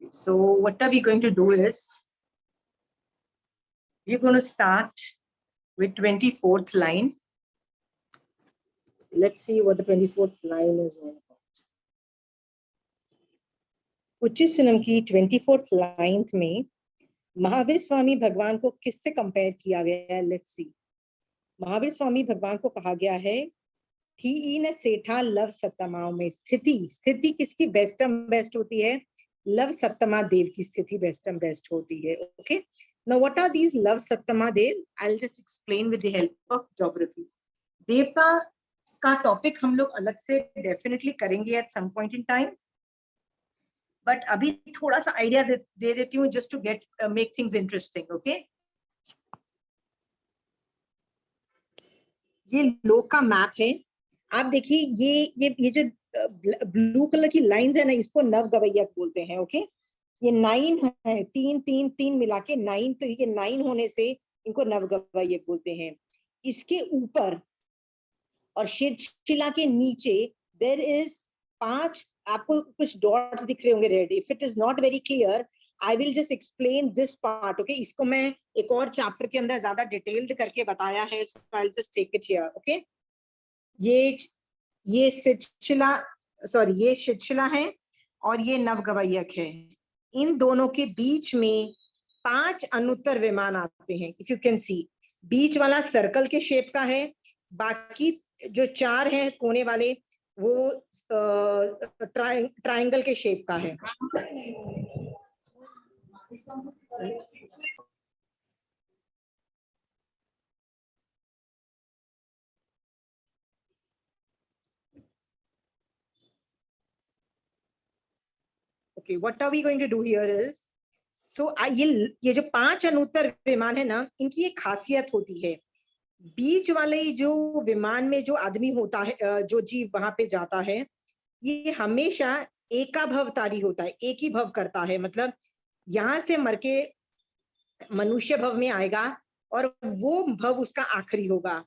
So what are we going to do is, we're going to start with 24th line. Let's see what the 24th line is all about. उच्च सुनम की 24th line में महावीर स्वामी भगवान को किससे compare किया गया है? Let's see. महावीर स्वामी भगवान को कहा गया है ही न सेठा लव सत्तमा में। स्थिति किसकी बेस्ट बेस्ट होती है? लव सत्तमा देव की स्थिति बेस्ट बेस्ट होती है। Okay, now what are these लव सत्तमा देव? I will just explain with the help of geography. देवता का टॉपिक हम लोग अलग से डेफिनेटली करेंगे at some point in time, but अभी थोड़ा सा आइडिया दे देती हूँ just to get make things interesting. Okay, ये लोक का मैप है। आप देखिए ये जो ब्लू कलर की लाइंस है ना, इसको नव गवैया बोलते हैं। ओके, ये 9 है, 3 मिला के 9, तो ये 9 होने से इनको नव गवैया बोलते हैं। इसके ऊपर और शिला के नीचे देयर इज 5, आपको कुछ डॉट्स दिख रहे होंगे red. If it is not very clear, I will just explain this part. Okay, इसको मैं एक और चैप्टर के अंदर ज्यादा डिटेल्ड करके बताया है, so I will just take it here. Okay, ये शिला, सॉरी, ये शिला है और ये नवगवैयक है। इन दोनों के बीच में 5 अनुत्तर विमान आते हैं। इफ यू कैन सी, बीच वाला सर्कल के शेप का है, बाकी जो 4 हैं कोने वाले वो ट्रायंगल के शेप का है। Okay, what are we going to do here is, so ये जो 5 अनुत्तर विमान है ना, इनकी एक खासियत होती है। बीच वाले जो विमान में जो आदमी होता है, जो जीव वहां पे जाता है, ये हमेशा एकाभवतारी होता है, एक ही भव करता है। मतलब यहाँ से मर के मनुष्य भव में आएगा और वो भव उसका आखिरी होगा।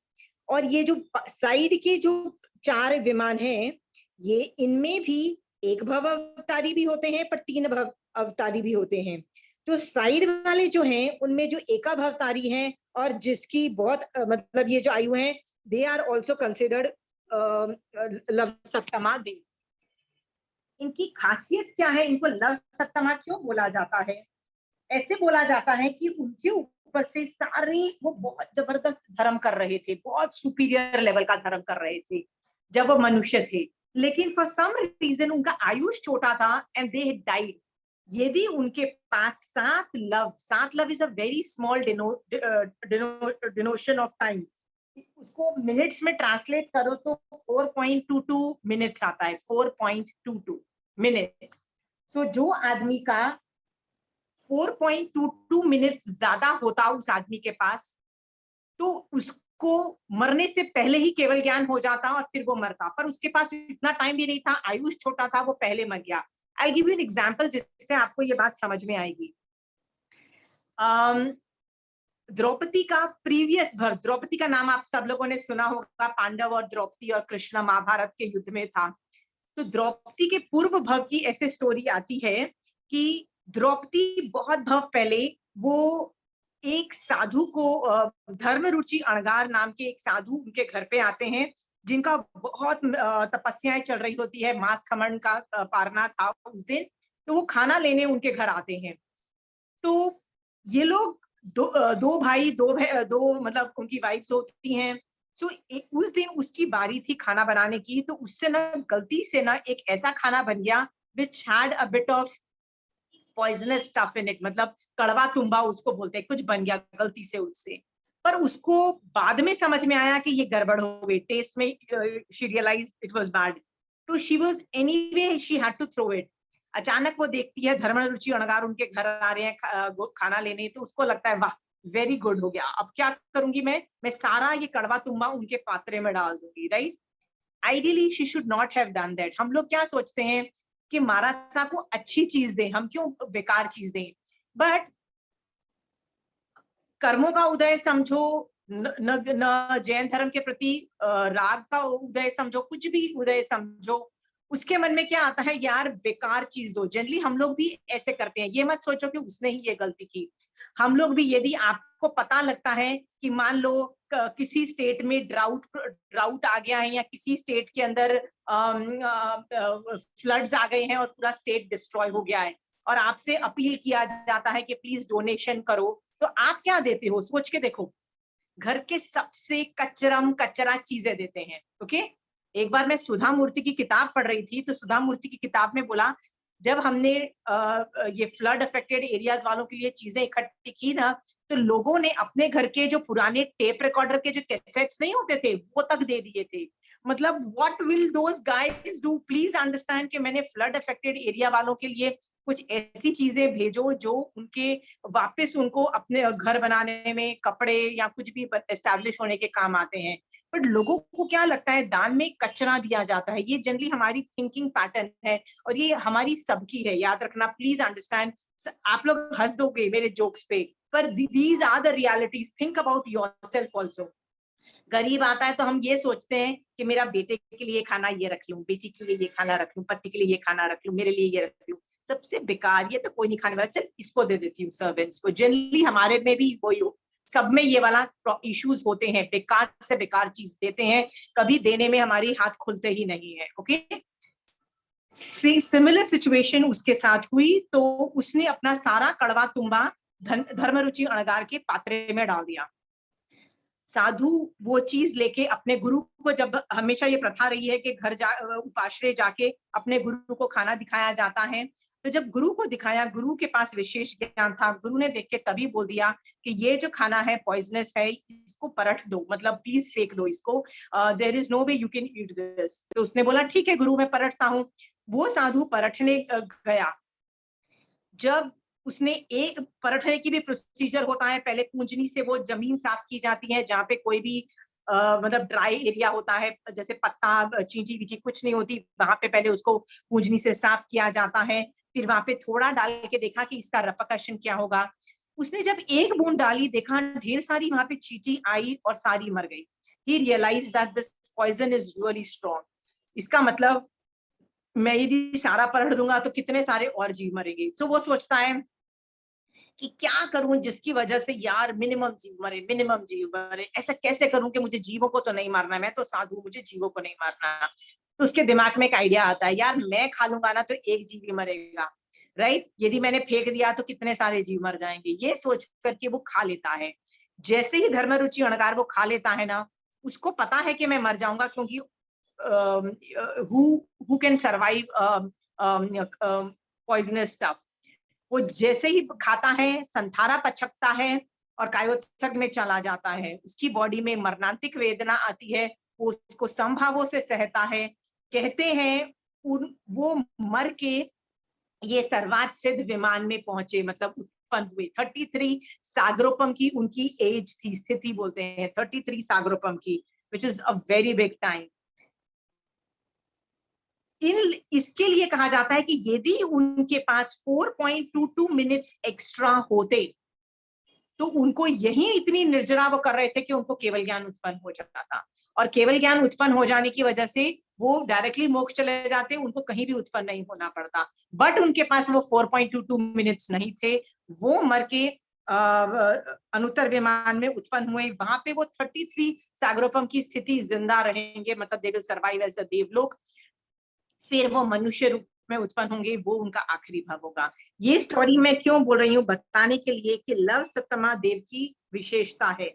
और ये जो साइड के जो 4 विमान हैं, ये इनमें भी एक भव अवतारी भी होते हैं, पर 3 भव अवतारी भी होते हैं। तो साइड वाले जो हैं, उनमें जो एकाभवतारी हैं और जिसकी बहुत मतलब ये जो आयु है, दे आर ऑल्सो कंसिडर्ड लव सप्तमा देव। इनकी खासियत क्या है? इनको लव सप्तमा क्यों बोला जाता है? ऐसे बोला जाता है कि उनके ऊपर से सारे वो बहुत जबरदस्त धर्म कर रहे थे, बहुत सुपीरियर लेवल का धर्म कर रहे थे जब वो मनुष्य थे, लेकिन फॉर सम रीजन उनका आयुष छोटा था एंड दे हैड डाइड। यदि उनके पास 7 love is a very small डिनोशन of time, उसको मिनट्स में ट्रांसलेट करो तो 4.22 मिनट्स आता है, 4.22 मिनट्स। सो जो आदमी का 4.22 मिनट्स ज्यादा होता उस आदमी के पास, तो उसको मरने से पहले ही केवल ज्ञान हो जाता और फिर वो मरता। पर उसके पास इतना टाइम भी नहीं था, आयुष छोटा था, वो पहले मर गया। I give you an example जिससे आपको ये बात समझ में आएगी। द्रौपदी का प्रीवियस भव, द्रौपदी का नाम आप सब लोगों ने सुना होगा, पांडव और द्रौपदी और कृष्ण महाभारत के युद्ध में था। तो द्रौपदी के पूर्व भव की ऐसे स्टोरी आती है कि द्रौपदी बहुत भव पहले वो एक साधु को, धर्म रुचि अणगार नाम के एक साधु उनके घर पे आते हैं, जिनका बहुत तपस्याएं चल रही होती है, मांस खमन का पारना था उस दिन। तो वो खाना लेने उनके घर आते हैं। तो ये लोग दो भाई, दो मतलब उनकी वाइफ्स होती हैं। सो उस दिन उसकी बारी थी खाना बनाने की, तो उससे ना गलती से ना एक ऐसा खाना बन गया which had a bit of poisonous stuff in it, मतलब कड़वा तुम्बा उसको बोलते हैं, कुछ बन गया गलती से उससे। पर उसको बाद में समझ में आया कि ये गड़बड़ हो गई, टेस्ट में she realised it was bad. तो she was anyway she had to throw it. अचानक वो देखती है धर्म रुचि अणगार उनके घर आ रहे हैं खाना लेने, तो उसको लगता है वाह वेरी गुड हो गया, अब क्या करूंगी मैं सारा ये कड़वा तुम्बा उनके पात्रे में डाल दूंगी, right. Ideally she should not have done that. हम लोग क्या सोचते हैं कि महाराज को अच्छी चीज दें, हम क्यों बेकार चीज दें। बट कर्मों का उदय समझो, न जैन धर्म के प्रति राग का उदय समझो, कुछ भी उदय समझो, उसके मन में क्या आता है, यार बेकार चीज दो। जनरली हम लोग भी ऐसे करते हैं, ये मत सोचो कि उसने ही ये गलती की। हम लोग भी, यदि आपको पता लगता है कि मान लो किसी स्टेट में ड्राउट आ गया है, या किसी स्टेट के अंदर फ्लड्स आ गए हैं और पूरा स्टेट डिस्ट्रॉय हो गया है, और आपसे अपील किया जाता है कि प्लीज डोनेशन करो, तो आप क्या देते हो? सोच के देखो, घर के सबसे कचरा चीजें देते हैं। ओके, एक बार मैं सुधा मूर्ति की किताब पढ़ रही थी, तो सुधा मूर्ति की किताब में बोला, जब हमने ये फ्लड अफेक्टेड एरियाज वालों के लिए चीजें इकट्ठी की ना, तो लोगों ने अपने घर के जो पुराने टेप रिकॉर्डर के जो कैसेट्स नहीं होते थे, वो तक दे दिए थे। मतलब what will those guys do? Please understand कि मैंने फ्लड अफेक्टेड एरिया वालों के लिए कुछ ऐसी चीजें भेजो जो उनके वापस उनको अपने घर बनाने में, कपड़े या कुछ भी एस्टैब्लिश होने के काम आते हैं। बट लोगों को क्या लगता है, दान में कचरा दिया जाता है। ये जनरली हमारी थिंकिंग पैटर्न है, और ये हमारी सबकी है, याद रखना। प्लीज अंडरस्टैंड, आप लोग हंस दोगे मेरे जोक्स पे, पर these are the realities. Think about yourself also. गरीब आता है तो हम ये सोचते हैं कि मेरा बेटे के लिए खाना ये रख लूं, बेटी के लिए ये खाना रख लूं, पति के लिए ये खाना रख लूं, मेरे लिए ये रख लूं। सबसे बेकार, ये तो कोई नहीं खाने वाला, चल इसको दे देती हूँ सर्वेंट्स को। जनरली हमारे में भी वही हो, सब में ये वाला इश्यूज होते हैं, बेकार से बेकार चीज देते हैं, कभी देने में हमारी हाथ खुलते ही नहीं है। ओके, सिमिलर सिचुएशन उसके साथ हुई, तो उसने अपना सारा कड़वा तुम्बा धर्मरुचि अणगार के पात्रे में डाल दिया। साधु वो चीज लेके अपने गुरु को, जब हमेशा ये प्रथा रही है कि घर उपाश्रय जाके अपने गुरु को खाना दिखाया जाता है, तो जब गुरु को दिखाया, गुरु के पास विशेष ज्ञान था, गुरु ने देख के तभी बोल दिया कि ये जो खाना है पॉइजनस है, इसको परख दो, मतलब प्लीज फेंक दो इसको, there is no way you can eat this. तो उसने बोला ठीक है गुरु, मैं परखता हूँ। वो साधु परखने गया। जब उसने, एक परखने की भी प्रोसीजर होता है, पहले पूंजनी से वो जमीन साफ की जाती है, जहाँ पे कोई भी मतलब ड्राई एरिया होता है, जैसे पत्ता चींटी वींटी कुछ नहीं होती, वहां पे पहले उसको पूंजनी से साफ किया जाता है। फिर वहां पे थोड़ा डाल के देखा कि इसका रेपरकशन क्या होगा। उसने जब एक बूंद डाली, देखा ढेर सारी वहां पे चींटी आई और सारी मर गई। He realise that this poison is really strong. इसका मतलब मैं यदि सारा पढ़ दूंगा तो कितने सारे और जीव मरेंगे। सो वो सोचता है कि क्या करूं जिसकी वजह से यार मिनिमम जीव मरे, मिनिमम जीव मरे। ऐसा कैसे करूं कि मुझे जीवों को तो नहीं मारना, मैं तो साधु, मुझे जीवों को नहीं मारना। तो उसके दिमाग में एक आइडिया आता है, यार मैं खा लूंगा ना तो एक जीव ही मरेगा, राइट? यदि मैंने फेंक दिया तो कितने सारे जीव मर जाएंगे। ये सोच करके वो खा लेता है। जैसे ही धर्मरुचि अणगार वो खा लेता है ना, उसको पता है कि मैं मर जाऊंगा, क्योंकि who can survive poisonous stuff। वो जैसे ही खाता है, संथारा पचकता है और कायोत्सर्ग में चला जाता है। उसकी बॉडी में मरणांतिक वेदना आती है, वो उसको समभावों से सहता है। कहते हैं वो मर के ये सर्वात सिद्ध विमान में पहुंचे, मतलब उत्पन्न हुए। 33 सागरोपम की उनकी एज थी, स्थिति बोलते हैं 33 सागरोपम की, which is a very big time. इसके लिए कहा जाता है कि यदि उनके पास 4.22 मिनट्स एक्स्ट्रा होते, तो उनको यही इतनी निर्जरा वो कर रहे थे कि उनको केवल ज्ञान उत्पन्न हो जाता था। और केवल ज्ञान उत्पन्न हो जाने की वजह से वो डायरेक्टली मोक्ष चले जाते, उनको कहीं भी उत्पन्न नहीं होना पड़ता। बट उनके पास वो 4.22 मिनट्स नहीं थे। वो मर के अनुत्तर विमान में उत्पन्न हुए। वहां पे वो 33 सागरोपम की स्थिति जिंदा रहेंगे, मतलब they will survive as a Devlok. फिर वो मनुष्य रूप में उत्पन्न होंगे, वो उनका आखिरी भाव होगा। ये स्टोरी मैं क्यों बोल रही हूँ, बताने के लिए कि लव सत्तमा देव की विशेषता है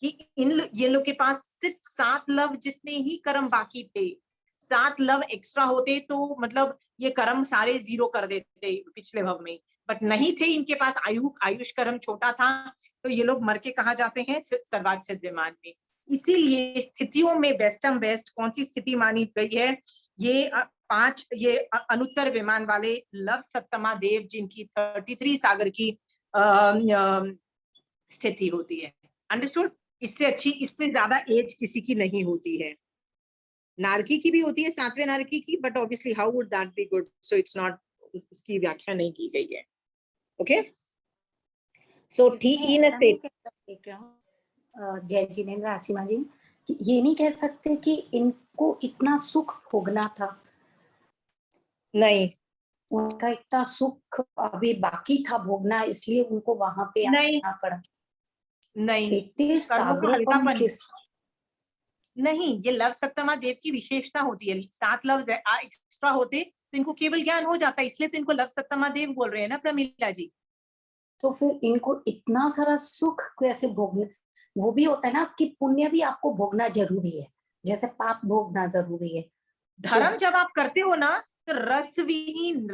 कि ये लोग के पास सिर्फ 7 लव जितने ही कर्म बाकी थे। 7 लव एक्स्ट्रा होते तो मतलब ये कर्म सारे जीरो कर देते पिछले भव में, बट नहीं थे इनके पास। आयुष कर्म छोटा था, तो ये लोग मर के कहा जाते हैं सर्वाच्छ विमान में। इसीलिए स्थितियों में बेस्टम बेस्ट कौन सी स्थिति मानी गई है, ये 5 ये अनुत्तर विमान वाले लव सत्तमा देव, जिनकी 33 सागर की स्थिति होती है। अंडरस्टूड? इससे अच्छी, इससे ज्यादा एज किसी की नहीं होती है। नारकी की भी होती है, 7वें नारकी की, but obviously how would that be good, so it's not, उसकी व्याख्या नहीं की गई है। Okay, so T in a state. जय जिनेंद्र आसिमा जी, ये नहीं कह सकते कि इनको इतना सुख भोगना था नहीं उनका इतना सुख अभी बाकी था भोगना, इसलिए उनको वहां पे नहीं आना पड़ा। नहीं, तेरे कर्मों का सागरपम हल्कापन किस नहीं, ये लव सप्तमा देव की विशेषता होती है। 7 लफ्ज एक्स्ट्रा होते तो इनको केवल ज्ञान हो जाता, इसलिए तो इनको लव सप्तमा देव बोल रहे हैं ना प्रमीला जी। तो फिर इनको इतना सारा सुख कैसे भोगना? वो भी होता है ना कि पुण्य भी आपको भोगना जरूरी है, जैसे पाप भोगना जरूरी है। तो धर्म जब आप करते हो ना, तो रस विहीन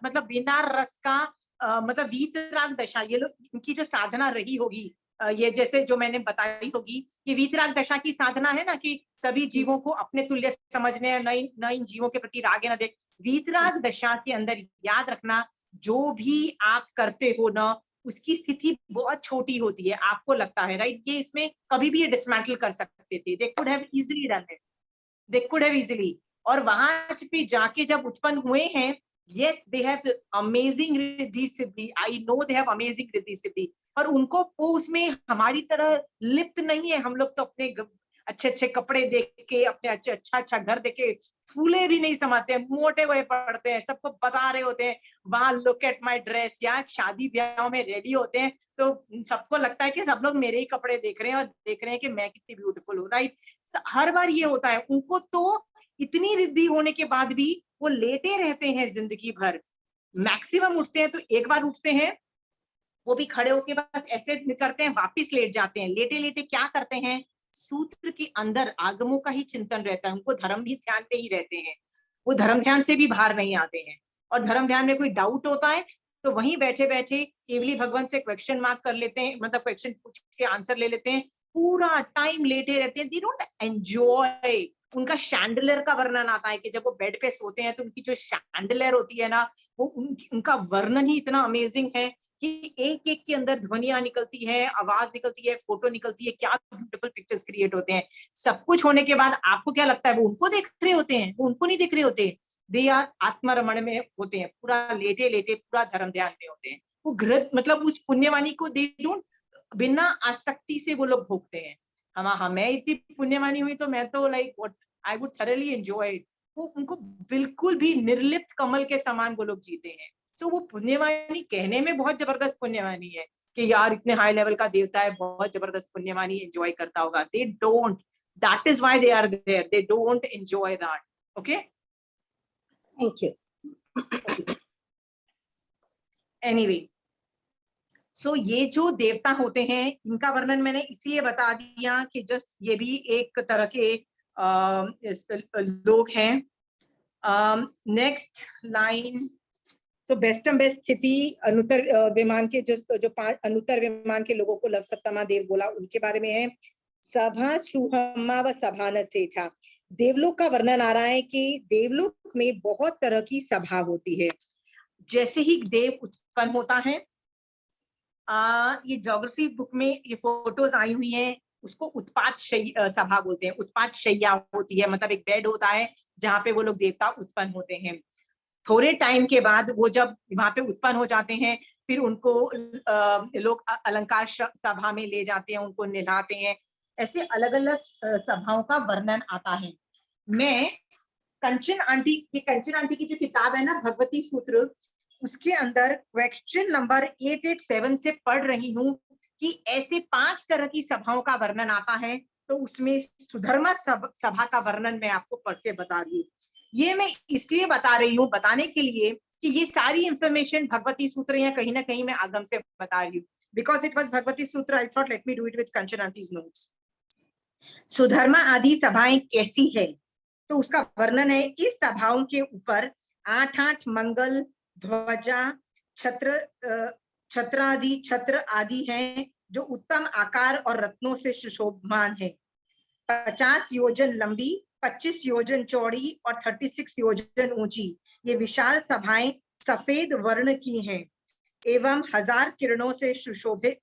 मतलब बिना रस का मतलब वीतराग दशा, ये लोग इनकी जो साधना रही होगी, ये जैसे जो मैंने बताई होगी, ये वीतराग दशा की साधना है ना, कि सभी जीवों को अपने तुल्य समझने, नए इन जीवों के प्रति राग न देख। वीतराग दशा के अंदर याद रखना, जो भी आप करते हो ना, उसकी स्थिति बहुत छोटी होती है, आपको लगता है राइट, ये इसमें कभी भी ये डिसमेंटल कर सकते थे, they could have easily done it, they could have easily. और वहां पे जाके जब उत्पन्न हुए हैं, yes they have amazing riddhi siddhi, I know they have amazing riddhi siddhi, पर उनको वो उसमें हमारी तरह लिप्त नहीं है। हम लोग तो अपने अच्छे अच्छे कपड़े देख के, अपने अच्छा घर देख के फूले भी नहीं समाते हैं, मोटे हुए पड़ते हैं, सबको बता रहे होते हैं, वहां लुक एट माई ड्रेस, या शादी ब्याह में रेडी होते हैं तो सबको लगता है कि सब लोग मेरे ही कपड़े देख रहे हैं और देख रहे हैं कि मैं कितनी ब्यूटीफुल हूँ, राइट। हर बार ये होता है उनको, तो इतनी रिद्धि होने के बाद भी वो लेटे रहते हैं जिंदगी भर। मैक्सिमम उठते हैं तो एक बार उठते हैं, वो भी खड़े होके बस ऐसे करते हैं, वापिस लेट जाते हैं। लेटे लेटे क्या करते हैं, सूत्र के अंदर आगमों का ही चिंतन रहता है, उनको धर्म भी ध्यान पे ही रहते हैं, वो धर्म ध्यान से भी बाहर नहीं आते हैं। और धर्म ध्यान में कोई डाउट होता है तो वहीं बैठे बैठे केवली भगवान से क्वेश्चन मार्क कर लेते हैं, मतलब क्वेश्चन पूछ के आंसर ले लेते हैं, पूरा टाइम लेटे रहते हैं। दे डोंट एंजॉय। उनका शैंडलर का वर्णन आता है कि जब वो बेड पे सोते हैं तो उनकी जो शैंडलर होती है ना, वो उनका वर्णन ही इतना अमेजिंग है कि एक एक के अंदर ध्वनियां निकलती है, आवाज निकलती है, फोटो निकलती है, क्या ब्यूटीफुल पिक्चर्स क्रिएट होते हैं। सब कुछ होने के बाद आपको क्या लगता है वो उनको देख रहे होते हैं? वो उनको नहीं देख रहे होते, दे आर आत्मरमण में होते हैं, पूरा लेटे लेटे पूरा धर्म ध्यान में होते हैं। वो घृत मतलब उस पुण्यवानी को दे डोंट, बिना आसक्ति से वो लोग भोगते हैं। हम मैं इतनी पुण्यवानी हुई तो मैं तो like what, I would thoroughly enjoy it. वो उनको बिल्कुल भी निर्लिप्त कमल के समान वो लोग जीते हैं। सो वो पुण्यवानी कहने में बहुत जबरदस्त पुण्यवानी है कि यार इतने हाई लेवल का देवता है, बहुत जबरदस्त पुण्यवानी एंजॉय करता होगा। They don't, that is why they are there, they don't enjoy that. Okay, thank you. Anyway, so ये जो देवता होते हैं इनका वर्णन मैंने इसलिए बता दिया कि जस्ट ये भी एक तरह के लोग हैं। नेक्स्ट लाइन, तो बेस्टम बेस्ट स्थिति अनुत्तर विमान के जो 5 अनुत्तर विमान के लोगों को लव सप्तमा देव बोला, उनके बारे में है। सभा सुहम्मा व सभान सेठा, देवलोक का वर्णन आ रहा है कि देवलोक में बहुत तरह की सभा होती है। जैसे ही देव उत्पन्न होता है, ये ज्योग्राफी बुक में ये फोटोज आई हुई हैं, उसको उत्पात सभा बोलते हैं। उत्पात शैया होती है, मतलब एक बेड होता है जहाँ पे वो लोग देवता उत्पन्न होते हैं। थोड़े टाइम के बाद वो जब वहां पे उत्पन्न हो जाते हैं, फिर उनको लोग अलंकार सभा में ले जाते हैं, उनको नहलाते हैं। ऐसे अलग अलग सभाओं का वर्णन आता है। मैं कंचन आंटी की जो किताब है ना भगवती सूत्र, उसके अंदर क्वेश्चन नंबर 887 से पढ़ रही हूँ कि ऐसे 5 तरह की सभाओं का वर्णन आता है। तो उसमें सुधर्मा सभा का वर्णन मैं आपको पढ़ के बता रही हूँ। ये मैं इसलिए बता रही हूँ, बताने के लिए कि ये सारी इंफॉर्मेशन भगवती सूत्र या कहीं ना कहीं मैं आगम से बता रही हूँ, बिकॉज इट वॉज भगवती सूत्र। I thought let me do it with Kanchan aunties notes. Sudharma आदि सभाएं कैसी है, तो उसका वर्णन है। इस सभाओं के ऊपर 8 मंगल ध्वजा छत्र आदि हैं, जो उत्तम आकार और रत्नों से सुशोभमान है। 50 योजन लंबी, 25 योजन चौड़ी और 36 योजन ऊंची ये विशाल सभाएं सफेद वर्ण की हैं एवं 1000 किरणों से सुशोभित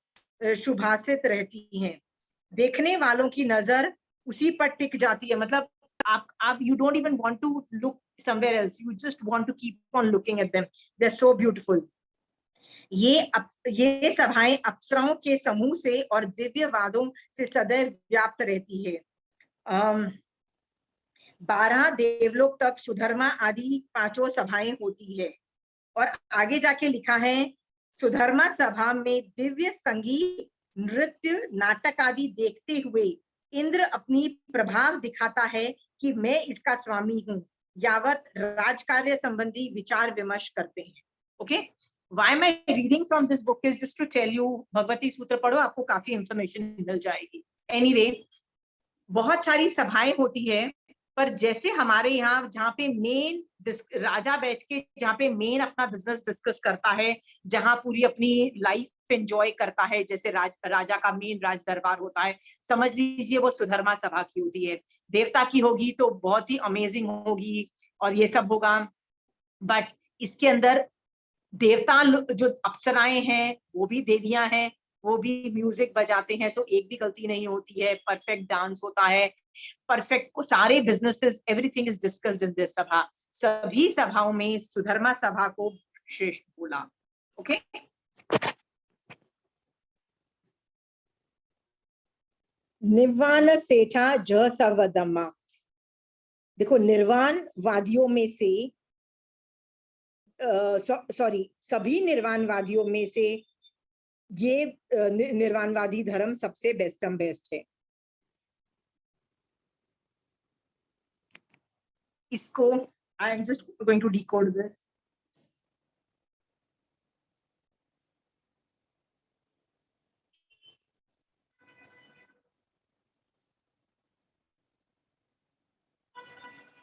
शुभासित रहती हैं। देखने वालों की नजर उसी पर टिक जाती है, मतलब आप you don't even want to look somewhere else, you just want to keep on looking at them, they are so beautiful. ये सभाएं अप्सराओं के समूह से और दिव्य वादों से सदैव व्याप्त रहती है। 12 देवलोक तक सुधर्मा आदि 5 सभाएं होती है। और आगे जाके लिखा है, सुधर्मा सभा में दिव्य संगीत, नृत्य, नाटक आदि देखते हुए इंद्र अपनी प्रभाव दिखाता है कि मैं इसका स्वामी हूँ, यावत राजकार्य संबंधी विचार विमर्श करते हैं। Okay, why am I reading from this book is just to tell you, Bhagavati Sutra पढ़ो, आपको काफी इंफॉर्मेशन मिल जाएगी। एनीवे, बहुत सारी सभाएं होती है, पर जैसे हमारे यहाँ जहाँ पे मेन राजा बैठ के जहाँ पे मेन अपना बिजनेस डिस्कस करता है, जहाँ पूरी अपनी लाइफ एंजॉय करता है, जैसे राजा का मेन राज दरबार होता है, समझ लीजिए वो सुधर्मा सभा की होती है। देवता की होगी तो बहुत ही अमेजिंग होगी और ये सब होगा, बट इसके अंदर देवता जो अप्सराएं हैं वो भी देवियां हैं, वो भी म्यूजिक बजाते हैं, सो एक भी गलती नहीं होती है, परफेक्ट डांस होता है, परफेक्ट को सारे businesses, everything is discussed in this सभा। सभी सभाओं में सुधर्मा सभा को श्रेष्ठ बोला। ओके, निर्वाण सेठा ज सर्वदम्मा। देखो, निर्वाण वादियों में से सॉरी सभी निर्वाणवादियों में से ये निर्वाणवादी धर्म सबसे बेस्ट है। इसको I am just going to decode this.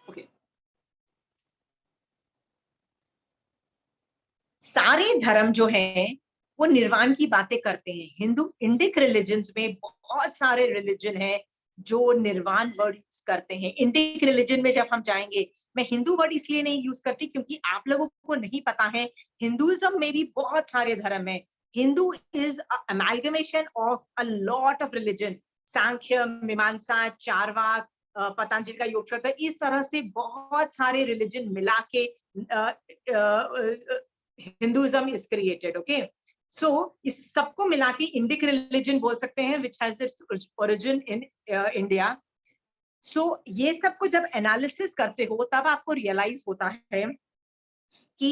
Okay, सारे धर्म जो हैं वो निर्वाण की बातें करते हैं। हिंदू इंडिक रिलीजन्स में बहुत सारे रिलीजन हैं जो निर्वाण वर्ड यूज करते हैं। इंडिक रिलीजन में जब हम जाएंगे, मैं हिंदू वर्ड इसलिए नहीं यूज करती क्योंकि आप लोगों को नहीं पता है, हिंदुइज्म में भी बहुत सारे धर्म है। Hindu is amalgamation of a lot of religion, Sankhya, Mimamsa, Charvaka, Patanjali का योग सूत्र, इस तरह से बहुत सारे रिलीजन मिला के Hinduism is created. Okay, so इस सबको मिला के इंडिक रिलीजन बोल सकते हैं, which has its origin in India. So ये सबको जब एनालिसिस करते हो तब आपको रियलाइज होता है कि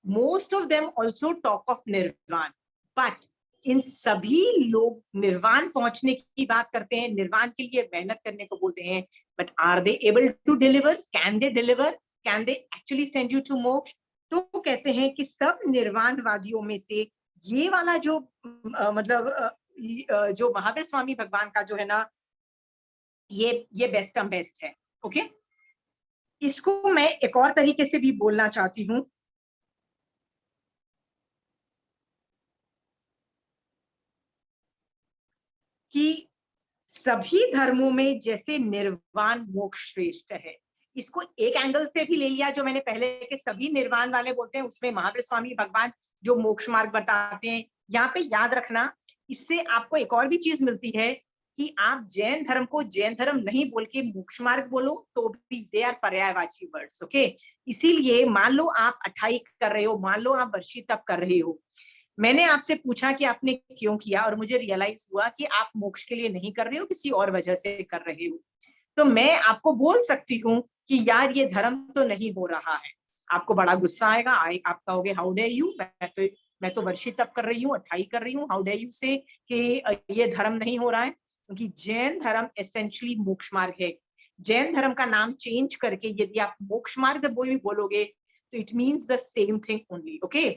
most of them also talk of निर्वाण, बट इन सभी लोग निर्वाण पहुंचने की बात करते हैं, निर्वाण के लिए मेहनत करने को बोलते हैं, but are they able to deliver? Can they deliver? Can they actually send you to moksha? तो कहते हैं कि सब निर्वाणवादियों में से ये वाला जो जो महावीर स्वामी भगवान का जो है ना, ये बेस्ट है। ओके, इसको मैं एक और तरीके से भी बोलना चाहती हूँ कि सभी धर्मों में जैसे निर्वाण मोक्ष श्रेष्ठ है, इसको एक एंगल से भी ले लिया जो मैंने पहले के सभी निर्वाण वाले बोलते हैं, उसमें महावीर स्वामी भगवान जो मोक्ष मार्ग बताते हैं। यहाँ पे याद रखना, इससे आपको एक और भी चीज मिलती है कि आप जैन धर्म को जैन धर्म नहीं बोल के मोक्ष मार्ग बोलो तो भी दे आर पर्यायवाची वर्ड्स। ओके, इसीलिए मान लो आप 28 कर रहे हो, मान लो आप वर्षी तप कर रहे हो, मैंने आपसे पूछा कि आपने क्यों किया, और मुझे रियलाइज हुआ कि आप मोक्ष के लिए नहीं कर रहे हो, किसी और वजह से कर रहे हो, तो मैं आपको बोल सकती हूँ कि यार ये धर्म तो नहीं हो रहा है। आपको बड़ा गुस्सा आएगा, आप कहोगे हाउ डे यू, मैं तो वर्षी तप कर रही हूँ, 28 कर रही हूँ, हाउ डे यू से कि ये धर्म नहीं हो रहा है। क्योंकि जैन धर्म एसेंशियली मोक्ष मार्ग है। जैन धर्म का नाम चेंज करके यदि आप मोक्ष मार्ग भी बोलोगे तो it means the same thing only. Okay,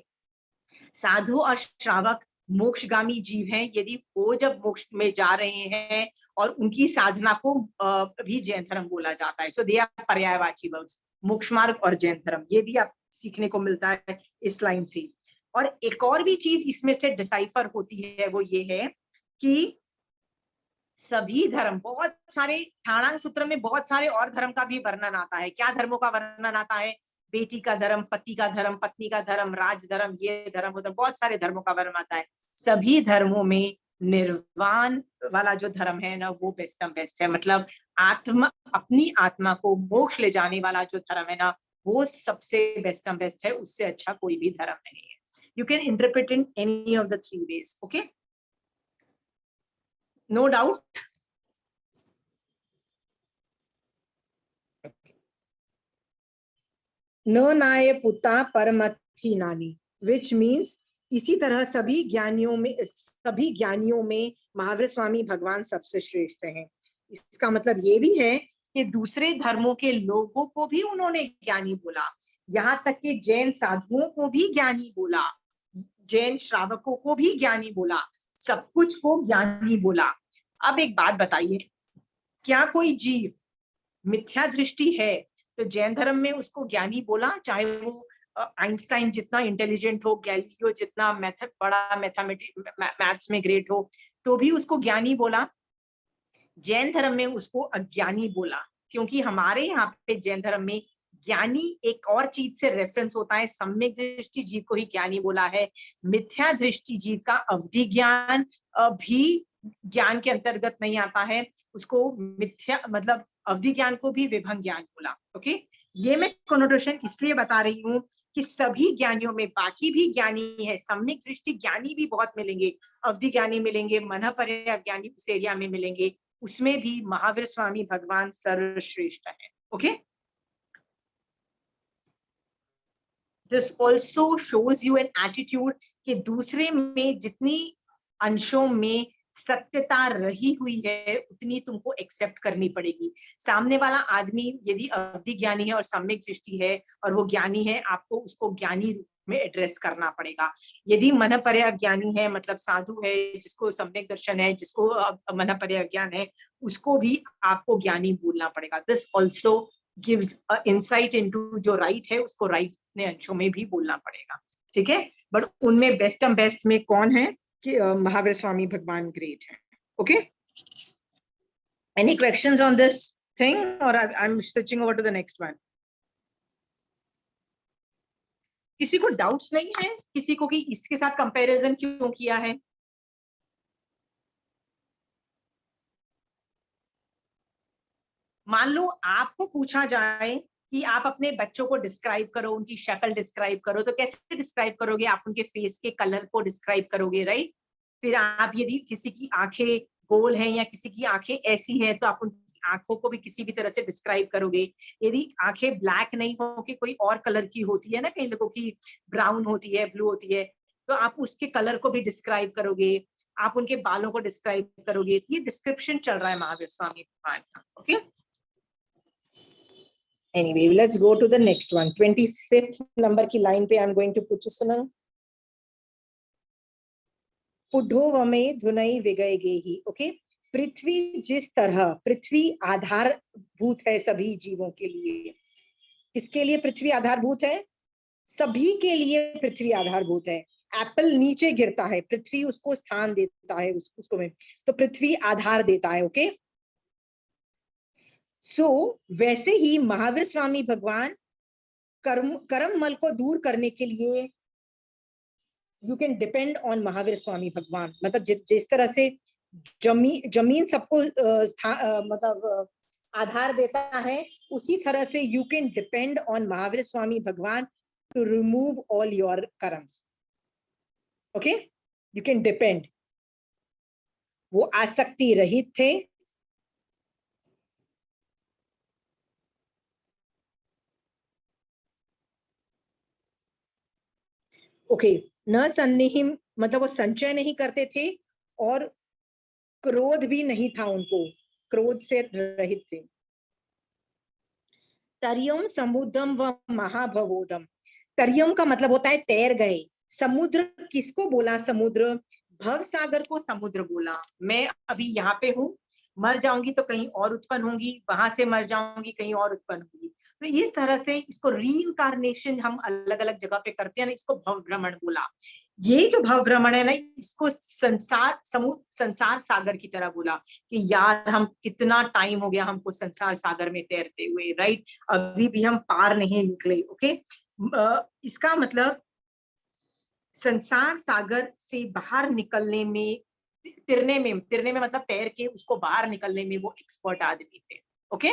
साधु और श्रावक मोक्षगामी जीव हैं, यदि वो जब मोक्ष में जा रहे हैं और उनकी साधना को भी जैन धर्म बोला जाता है। सो दे आर पर्यायवाची वर्ड्स, मोक्ष मार्ग और जैन धर्म, ये भी आप सीखने को मिलता है इस लाइन से। और एक और भी चीज इसमें से डिसाइफर होती है, वो ये है कि सभी धर्म, बहुत सारे ठाणांग सूत्र में बहुत सारे और धर्म का भी वर्णन आता है। क्या धर्मों का वर्णन आता है? बेटी का धर्म, पति का धर्म, पत्नी का धर्म, राज धर्म, ये धर्म, वो धर्म, बहुत सारे धर्मों का वर्णन आता है। सभी धर्मों में निर्वाण वाला जो धर्म है ना, वो बेस्ट है। मतलब आत्मा, अपनी आत्मा को मोक्ष ले जाने वाला जो धर्म है ना, वो सबसे बेस्ट है, उससे अच्छा कोई भी धर्म नहीं है। You can interpret in any of the 3 ways. Okay, no doubt. न नाय पुता परमथि नानी, विच मीन्स इसी तरह सभी ज्ञानियों में महावीर स्वामी भगवान सबसे श्रेष्ठ हैं। इसका मतलब ये भी है कि दूसरे धर्मों के लोगों को भी उन्होंने ज्ञानी बोला, यहाँ तक कि जैन साधुओं को भी ज्ञानी बोला, जैन श्रावकों को भी ज्ञानी बोला, सब कुछ को ज्ञानी बोला। अब एक बात बताइए, क्या कोई जीव मिथ्या दृष्टि है तो जैन धर्म में उसको ज्ञानी बोला, चाहे वो आइंस्टाइन जितना इंटेलिजेंट हो, गैलीलियो जितना बड़ा मैथ्स में ग्रेट हो, तो भी उसको ज्ञानी बोला? जैन धर्म में उसको अज्ञानी बोला, क्योंकि हमारे यहाँ पे जैन धर्म में ज्ञानी एक और चीज से रेफरेंस होता है, सम्यक दृष्टि जीव को ही ज्ञानी बोला है। मिथ्या दृष्टि जीव का अवधि ज्ञान भी ज्ञान के अंतर्गत नहीं आता है, उसको मिथ्या मतलब अवधि ज्ञान को भी विभंग ज्ञान बोला। ओके, ये मैं कॉनोटेशन इसलिए बता रही हूँ कि सभी ज्ञानियों में बाकी भी ज्ञानी है, सम्यक दृष्टि ज्ञानी भी बहुत मिलेंगे, अवधि ज्ञानी मिलेंगे, मनःपर्याय ज्ञानी उस एरिया में मिलेंगे, उसमें भी महावीर स्वामी भगवान सर्वश्रेष्ठ है। Okay, this also shows you an attitude कि दूसरे में जितनी अंशों में सत्यता रही हुई है उतनी तुमको एक्सेप्ट करनी पड़ेगी। सामने वाला आदमी यदि अवधि ज्ञानी है और सम्यक दृष्टि है और वो ज्ञानी है, आपको उसको ज्ञानी रूप में एड्रेस करना पड़ेगा। यदि मनःपर्याय ज्ञानी है, मतलब साधु है, जिसको सम्यक दर्शन है, जिसको मनःपर्याय ज्ञान है, उसको भी आपको ज्ञानी बोलना पड़ेगा। This also gives a insight into जो राइट है उसको राइट ने अंशों में भी बोलना पड़ेगा। ठीक है, बट उनमें बेस्ट में कौन है कि महावीर स्वामी भगवान ग्रेट है। Okay, any questions on this thing और I am switching over to the next one? किसी को डाउट्स नहीं है किसी को कि इसके साथ कंपैरिजन क्यों किया है? मान लो आपको पूछा जाए कि आप अपने बच्चों को डिस्क्राइब करो, उनकी शक्ल डिस्क्राइब करो, तो कैसे डिस्क्राइब करोगे? आप उनके फेस के कलर को डिस्क्राइब करोगे, राइट? फिर आप यदि किसी की आंखें गोल हैं या किसी की आंखें ऐसी हैं तो आप उनकी आंखों को भी किसी भी तरह से डिस्क्राइब करोगे। यदि आंखें ब्लैक नहीं हो कि कोई और कलर की होती है ना, कई लोगों की ब्राउन होती है, ब्लू होती है, तो आप उसके कलर को भी डिस्क्राइब करोगे, आप उनके बालों को डिस्क्राइब करोगे। ये डिस्क्रिप्शन चल रहा है महावीर स्वामी भगवान का। Okay, anyway, let's go to the next one. 25th number की लाइन पे I'm going to put सुनंग पुढोवमे धुनई विगय गेहि। ओके, पृथ्वी जिस तरह, पृथ्वी आधारभूत है सभी जीवों के लिए। किसके लिए पृथ्वी आधारभूत है? सभी के लिए पृथ्वी आधारभूत है। एप्पल नीचे गिरता है, पृथ्वी उसको स्थान देता है, उसको में तो पृथ्वी आधार देता है। ओके, सो वैसे ही महावीर स्वामी भगवान कर्म मल को दूर करने के लिए you can depend on Mahavir Swami Bhagwan. मतलब जिस तरह से जमीन सबको मतलब आधार देता है, उसी तरह से you can depend on Mahavir Swami Bhagwan to remove all your karmas. Okay, you can depend. वो आसक्ति रहित थे, ओके, न सन्निहिम मतलब वो संचय नहीं करते थे और क्रोध भी नहीं था उनको, क्रोध से रहित थे। तरियम समुद्रम व महाभवोदम। तरियम का मतलब होता है तैर गए। समुद्र किसको बोला? समुद्र भव सागर को समुद्र बोला। मैं अभी यहाँ पे हूँ, मर जाऊंगी तो कहीं और उत्पन्न होंगी, वहां से मर जाऊंगी कहीं और उत्पन्न होंगी। तो इस तरह से इसको रीइंकारनेशन हम अलग अलग जगह पे करते हैं ना, इसको भव भ्रमण बोला। ये जो भव भ्रमण है ना, इसको संसार सागर की तरह बोला कि यार हम कितना टाइम हो गया हमको संसार सागर में तैरते हुए, राइट? अभी भी हम पार नहीं निकले। ओके, इसका मतलब संसार सागर से बाहर निकलने में, तिरने में मतलब तैर के उसको बाहर निकलने में वो एक्सपर्ट आदमी थे। ओके,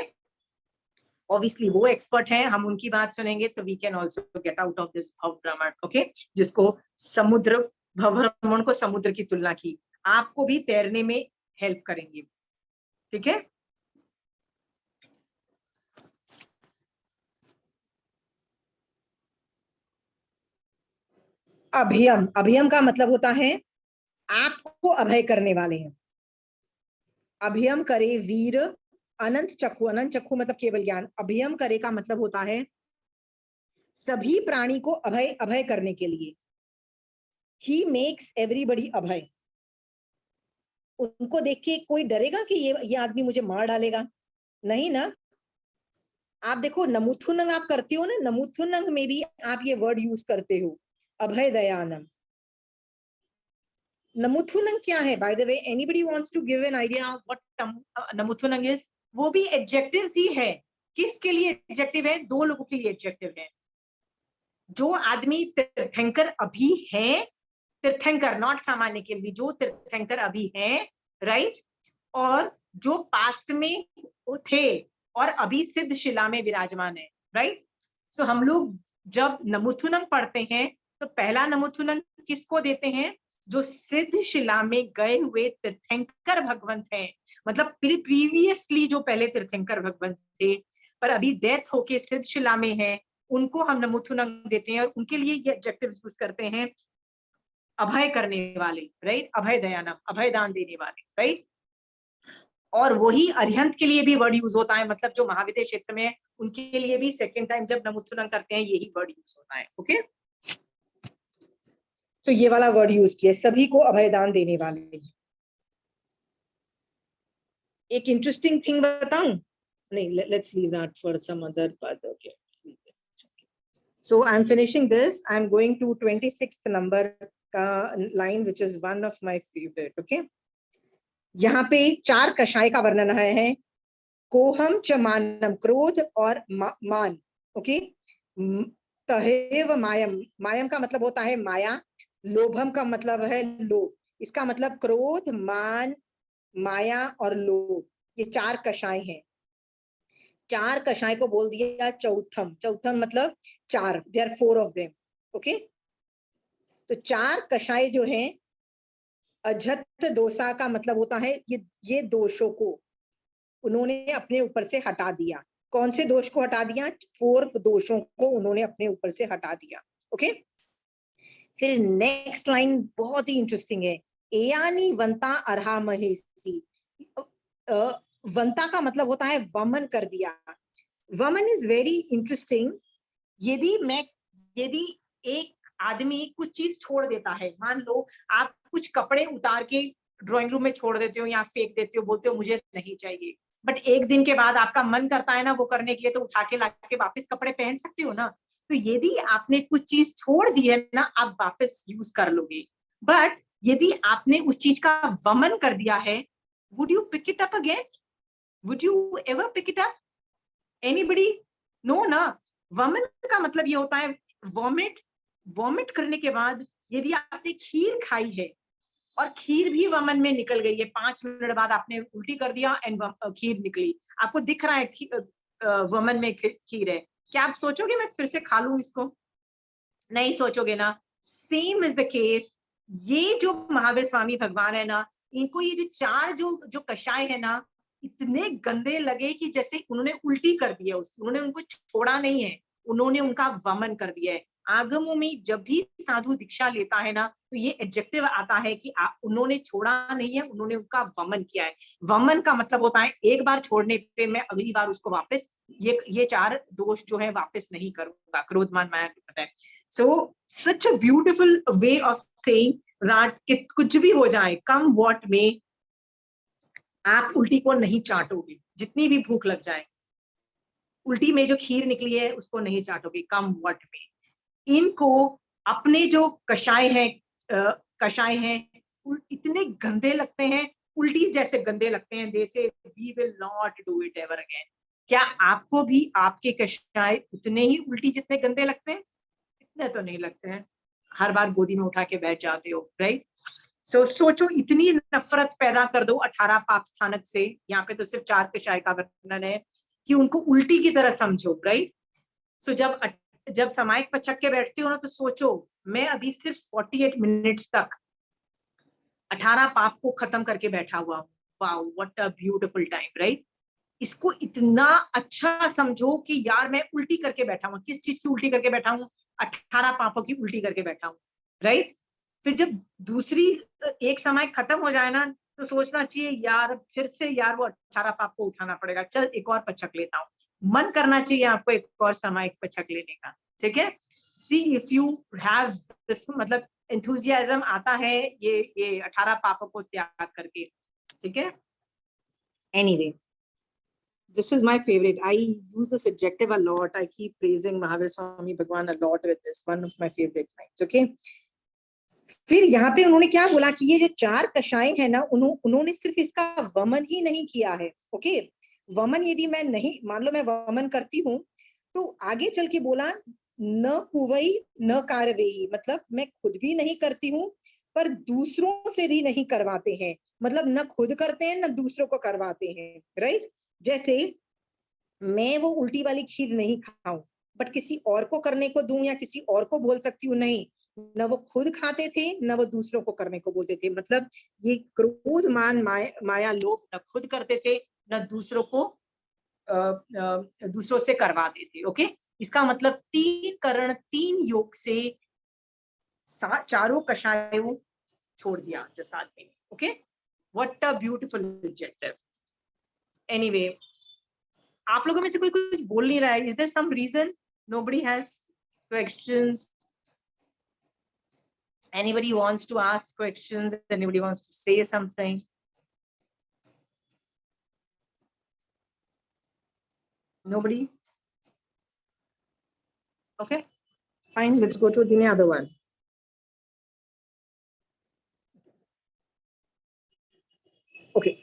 ऑब्वियसली वो एक्सपर्ट हैं, हम उनकी बात सुनेंगे तो we can also get out of this bhav bhraman. Okay, जिसको समुद्र, भव भ्रमण को समुद्र की तुलना की, आपको भी तैरने में हेल्प करेंगे। ठीक है, अभयम, अभयम का मतलब होता है आपको अभय करने वाले हैं। अभयम करे वीर अनंत चक्षु, अनंत चक्षु मतलब केवल ज्ञान। अभयम करे का मतलब होता है सभी प्राणी को अभय, अभय करने के लिए। ही मेक्स एवरीबडी अभय। उनको देख के कोई डरेगा कि ये आदमी मुझे मार डालेगा? नहीं ना। आप देखो नमुथुनंग आप करते हो ना, नमुथुनंग में भी आप ये वर्ड यूज करते हो, अभय दयानम। नमुथुनंग क्या है? By the way, anybody wants to give an idea what नमुथुनंग इज? वो भी एडजेक्टिव ही है। किसके लिए एडजेक्टिव है? दो लोगों के लिए एडजेक्टिव है। जो आदमी तीर्थंकर अभी है, तीर्थंकर नॉट सामान्य के लिए, जो तीर्थंकर अभी है, राइट, और जो पास्ट में थे और अभी सिद्ध शिला में विराजमान है, राइट। सो हम लोग जब नमुथुनंग पढ़ते हैं तो पहला नमुथुनंग किसको देते हैं? जो सिद्ध शिला में गए हुए तीर्थंकर भगवंत हैं, मतलब प्रीवियसली जो पहले तीर्थंकर भगवंत थे पर अभी डेथ होके सिद्ध शिला में है, उनको हम नमुथुनंग देते हैं और उनके लिए ये एडजेक्टिव यूज करते हैं, अभय करने वाले, राइट, अभय दयानम, अभय दान देने वाले, राइट। और वही अरिहंत के लिए भी वर्ड यूज होता है, मतलब जो महाविद्य क्षेत्र में है उनके लिए भी सेकेंड टाइम जब नमुथुनंग करते हैं यही वर्ड यूज होता है। ओके, तो ये वाला वर्ड यूज किया, सभी को अभयदान देने वाले। एक इंटरेस्टिंग थिंग बताऊं? नहीं, let's leave that for some other part. Okay, so I am finishing this, I am going to 26th number का line which is one of my favourite. Okay, यहाँ पे 4 कषाय का वर्णन है। कोहम च मानम, क्रोध और मान। ओके, तहेव मायम, मायम का मतलब होता है माया, लोभम का मतलब है लोभ। इसका मतलब क्रोध, मान, माया और लोभ, ये 4 कषाय हैं। 4 कषाय को बोल दिया चौथम। चौथम मतलब 4, देयर 4 ऑफ देम। ओके, तो 4 कषाय जो हैं, अजत दोषा का मतलब होता है ये दोषों को उन्होंने अपने ऊपर से हटा दिया। कौन से दोष को हटा दिया? 4 दोषों को उन्होंने अपने ऊपर से हटा दिया। ओके, फिर नेक्स्ट लाइन बहुत ही इंटरेस्टिंग है। एयानी वंता अर्हा महेसी। वंता का मतलब होता है वमन कर दिया। वमन इज वेरी इंटरेस्टिंग। यदि एक आदमी कुछ चीज छोड़ देता है, मान लो आप कुछ कपड़े उतार के ड्राइंग रूम में छोड़ देते हो या फेंक देते हो, बोलते हो मुझे नहीं चाहिए, बट एक दिन के बाद आपका मन करता है ना वो करने के लिए, तो उठा के लाके वापस कपड़े पहन सकते हो ना। तो यदि आपने कुछ चीज छोड़ दी है ना, आप वापस यूज कर लोगे, बट यदि आपने उस चीज का वमन कर दिया है, would you pick it up again? Would you ever pick it up? Anybody? No ना। वमन का मतलब ये होता है वॉमिट। वॉमिट करने के बाद यदि आपने खीर खाई है और खीर भी वमन में निकल गई है, 5 मिनट बाद आपने उल्टी कर दिया एंड खीर निकली, आपको दिख रहा है वमन में खीर है, क्या आप सोचोगे मैं फिर से खा लूं इसको? नहीं सोचोगे ना। सेम इज द केस, ये जो महावीर स्वामी भगवान है ना, इनको ये जो 4 जो कषाय है ना, इतने गंदे लगे कि जैसे उन्होंने उल्टी कर दी है उसकी, उन्होंने उनको छोड़ा नहीं है, उन्होंने उनका वमन कर दिया है। आगमों में जब भी साधु दीक्षा लेता है ना, तो ये एडजेक्टिव आता है कि उन्होंने छोड़ा नहीं है, उन्होंने उनका वमन किया है। वमन का मतलब होता है एक बार छोड़ने पे मैं अगली बार उसको वापस ये 4 दोष जो है वापस नहीं करूंगा, क्रोध मान माया पता है। So such a beautiful way of saying that कुछ भी हो जाए, कम व्हाट में, आप उल्टी को नहीं चाटोगे, जितनी भी भूख लग जाए, उल्टी में जो खीर निकली है उसको नहीं चाटोगे, कम व्हाट में। इनको अपने जो कषाय हैं इतने गंदे लगते हैं, उल्टी जैसे गंदे लगते हैं, they say we will not do it ever again. क्या आपको भी आपके कषाय उतने ही उल्टी जितने गंदे लगते हैं? इतने तो नहीं लगते हैं, हर बार गोदी में उठा के बैठ जाते हो, राइट। सोचो इतनी नफरत पैदा कर दो 18 पाप स्थानक से, यहाँ पे तो सिर्फ 4 कषाय का वर्णन है, कि उनको उल्टी की तरह समझो, राइट। सो जब समायिक पचक के बैठते हो ना, तो सोचो मैं अभी सिर्फ 48 मिनट्स तक 18 पाप को खत्म करके बैठा हुआ हूँ। Wow, what a beautiful time, right. इसको इतना अच्छा समझो कि यार मैं उल्टी करके बैठा हूँ। किस चीज की उल्टी करके बैठा हूँ? 18 पापों की उल्टी करके बैठा हूँ। राइट। फिर जब दूसरी एक समय खत्म हो जाए ना, तो सोचना चाहिए यार फिर से यार वो 18 पाप को उठाना पड़ेगा, चल एक और पचक लेता हूँ। मन करना चाहिए आपको एक और समय पचक लेने का, ठीक है। See if you have this, मतलब एंथुजियाज्म आता है ये 18 पापों को त्याग करके, ठीक है। Anyway, this is my favorite. I use this adjective a lot. I keep praising Mahavir Swami Bhagwan a lot with this. One of my favorite lines. Okay. फिर यहाँ पे उन्होंने क्या बोला कि ये जो 4 कषाय है ना, उन्होंने सिर्फ इसका वमन ही नहीं किया है। ओके, वमन यदि मैं नहीं, मान लो मैं वमन करती हूँ, तो आगे चल के बोला न कुवई न कारवेई, मतलब मैं खुद भी नहीं करती हूँ पर दूसरों से भी नहीं करवाते हैं, मतलब न खुद करते हैं न दूसरों को करवाते हैं, राइट। जैसे मैं वो उल्टी वाली खीर नहीं खाऊं बट किसी और को करने को दूं, या किसी और को बोल सकती हूँ नहीं, न वो खुद खाते थे न वो दूसरों को करने को बोलते थे। मतलब ये क्रोध मान माया लोग न खुद करते थे न दूसरों को दूसरों से करवाते थे। ओके, इसका मतलब 3 करण 3 योग से 4 कषायों छोड़ दिया जिस आदमी ने। Okay, what a beautiful objective. Anyway, आप लोगों में से कोई कुछ बोल नहीं रहा है। Is there some reason nobody has questions? Anybody wants to ask questions? Anybody wants to say something? Nobody? Okay, fine. Let's go to the other one. Okay,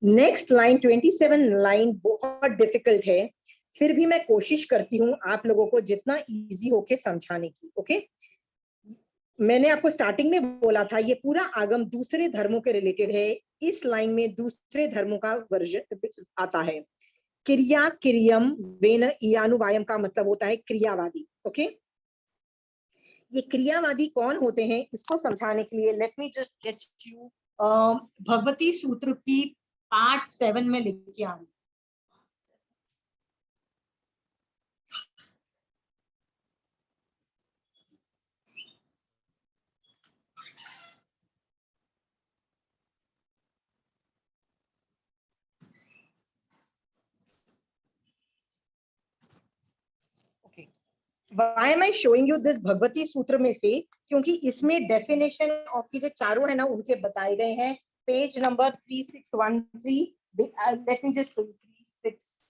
next line 27 line बहुत difficult है, फिर भी मैं कोशिश करती हूँ आप लोगों को जितना easy होके समझाने की। ओके, मैंने आपको स्टार्टिंग में बोला था ये पूरा आगम दूसरे धर्मों के रिलेटेड है। इस लाइन में दूसरे धर्मों का वर्जन आता है। क्रिया क्रियम वेन इयानुवायम का मतलब होता है क्रियावादी। ओके, ये क्रियावादी कौन होते हैं इसको समझाने के लिए let me just get you Bhagavati सूत्र की पार्ट 7 में लिखी आ रही। Why am I showing you this Bhagwati सूत्र में से? क्योंकि इसमें डेफिनेशन ऑफ की जो चारों है ना उनके बताए गए हैं। Page number 3613। Let me just 36।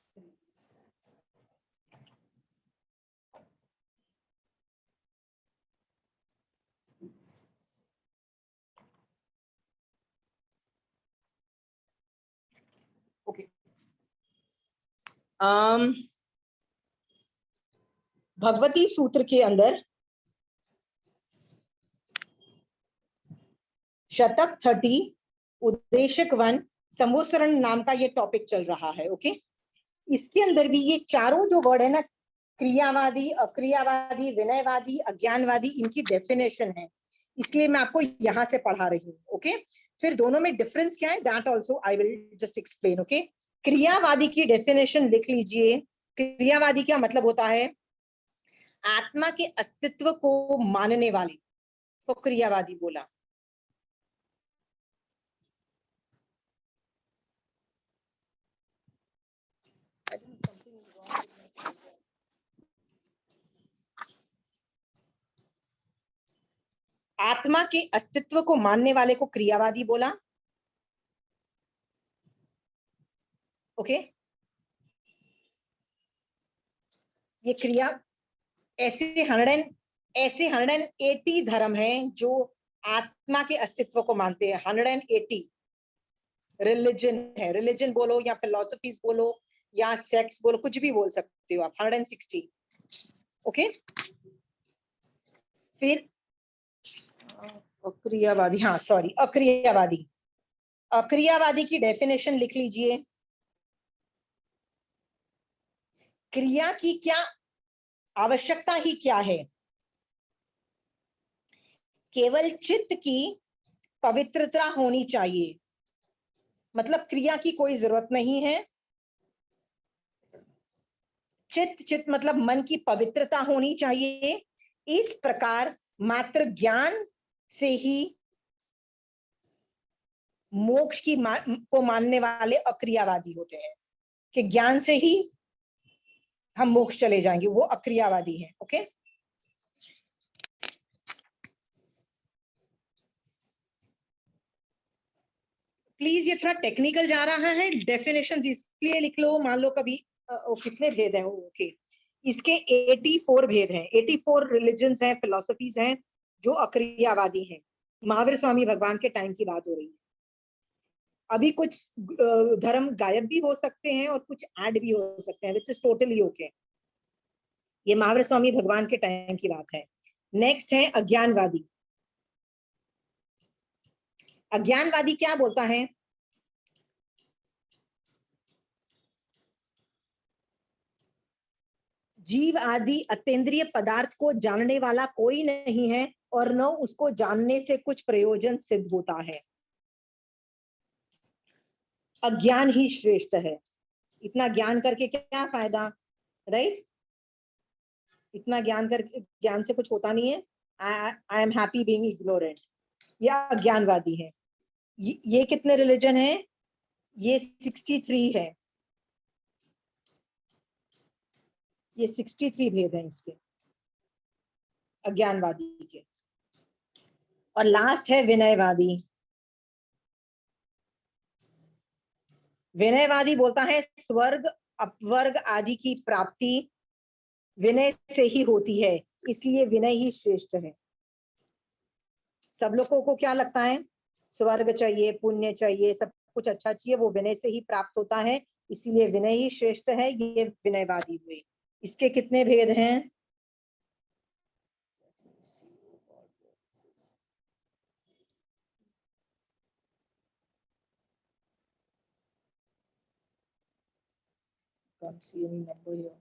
Okay, Bhagwati सूत्र के अंदर शतक 30 उद्देशक 1 संवत्सरण नाम का ये टॉपिक चल रहा है। ओके, इसके अंदर भी ये चारों जो वर्ड है ना, क्रियावादी, अक्रियावादी, विनयवादी, अज्ञानवादी, इनकी डेफिनेशन है, इसलिए मैं आपको यहां से पढ़ा रही हूँ। ओके, फिर दोनों में डिफरेंस क्या है that also I will just explain. Okay, क्रियावादी की डेफिनेशन लिख लीजिए। क्रियावादी क्या मतलब होता है? आत्मा के अस्तित्व को मानने वाले को क्रियावादी बोला। आत्मा के अस्तित्व को मानने वाले को क्रियावादी बोला। ओके, ये क्रिया ऐसे 180 धर्म हैं जो आत्मा के अस्तित्व को मानते हैं। 180 रिलीजन है, रिलीजन बोलो या फिलोसफीज बोलो या सेक्ट्स बोलो, कुछ भी बोल सकते हो आप। 160। ओके, फिर अक्रियावादी, हाँ सॉरी, अक्रियावादी। अक्रियावादी की डेफिनेशन लिख लीजिए। क्रिया की क्या आवश्यकता ही क्या है? केवल चित्त की पवित्रता होनी चाहिए, मतलब क्रिया की कोई जरूरत नहीं है। चित्त मतलब मन की पवित्रता होनी चाहिए। इस प्रकार मात्र ज्ञान से ही मोक्ष को मानने वाले अक्रियावादी होते हैं, कि ज्ञान से ही हम मोक्ष चले जाएंगे, वो अक्रियावादी हैं। ओके, प्लीज ये थोड़ा टेक्निकल जा रहा है, डेफिनेशंस इसलिए लिख लो, मान लो कभी कितने भेद हैं। ओके, इसके 84 भेद हैं, 84 रिलीजन्स हैं, फिलोसफीज हैं जो अक्रियावादी हैं। महावीर स्वामी भगवान के टाइम की बात हो रही है। अभी कुछ धर्म गायब भी हो सकते हैं और कुछ ऐड भी हो सकते हैं, विच इज टोटली ओके। ये महावीर स्वामी भगवान के टाइम की बात है। नेक्स्ट है अज्ञानवादी। अज्ञानवादी क्या बोलता है? जीव आदि अतीन्द्रिय पदार्थ को जानने वाला कोई नहीं है और न उसको जानने से कुछ प्रयोजन सिद्ध होता है। अज्ञान ही श्रेष्ठ है। इतना ज्ञान करके क्या फायदा, राइट? इतना ज्ञान करके, ज्ञान से कुछ होता नहीं है। I am happy being ignorant. ये अज्ञानवादी है। ये कितने रिलीजन है? ये 63 है। ये 63 भेद हैं इसके, अज्ञानवादी के। और लास्ट है विनयवादी। विनयवादी बोलता है स्वर्ग अपवर्ग आदि की प्राप्ति विनय से ही होती है, इसलिए विनय ही श्रेष्ठ है। सब लोगों को क्या लगता है? स्वर्ग चाहिए, पुण्य चाहिए, सब कुछ अच्छा चाहिए, वो विनय से ही प्राप्त होता है, इसीलिए विनय ही श्रेष्ठ है। ये विनयवादी हुए। इसके कितने भेद हैं? Can't see any number here.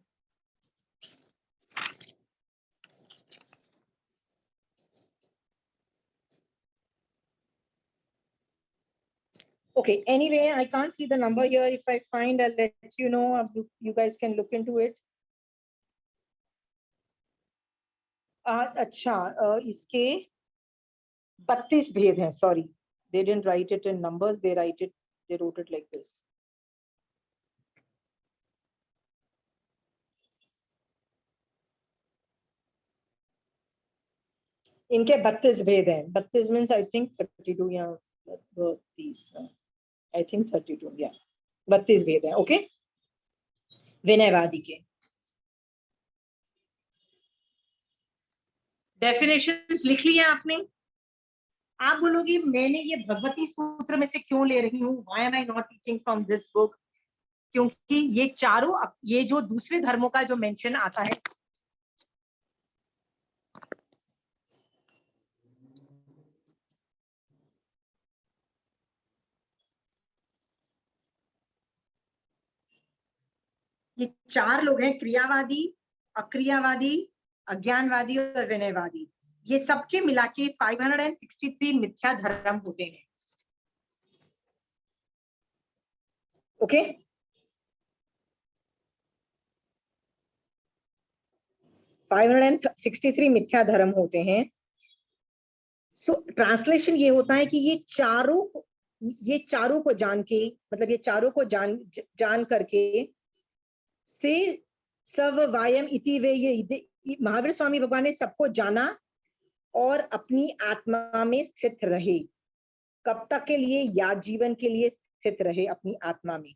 Okay, anyway, I can't see the number here. If I find, I'll let you know. You guys can look into it. अच्छा, इसके 32 भेद हैं। Sorry, they didn't write it in numbers. They wrote it like this. इनके 32 भेद हैं। 32 means I think 32 या 32, I think 32 या 32 भेद हैं। ओके, विनयवादी के। डेफिनेशंस लिख लिया आपने? आप बोलोगे मैंने ये भगवती सूत्र में से क्यों ले रही हूँ, why am I not teaching from this book? क्योंकि ये चारों, ये जो दूसरे धर्मों का जो मेंशन आता है, ये 4 लोग हैं, क्रियावादी, अक्रियावादी, अज्ञानवादी और विनयवादी। ये सबके मिला के 563 मिथ्या धर्म होते हैं। ओके, 563 मिथ्या धर्म होते हैं। सो ट्रांसलेशन ये होता है कि ये चारों को जान के, मतलब ये चारों को जान करके से सब वायम इति वे, ये महावीर स्वामी भगवान ने सबको जाना और अपनी आत्मा में स्थित रहे। कब तक के लिए? या जीवन के लिए स्थित रहे अपनी आत्मा में।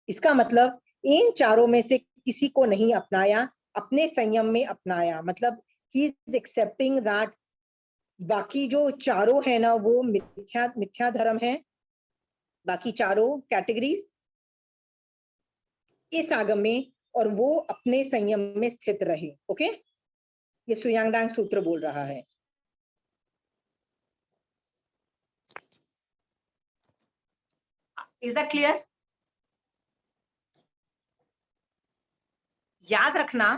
इसका मतलब इन चारों में से किसी को नहीं अपनाया, अपने संयम में अपनाया। मतलब ही इज एक्सेप्टिंग दैट बाकी जो चारों है ना, वो मिथ्या धर्म है। बाकी चारों कैटेगरीज इस आगम में, और वो अपने संयम में स्थित रहे। ओके, ये सुयांगडांग सूत्र बोल रहा है। Is that clear? याद रखना,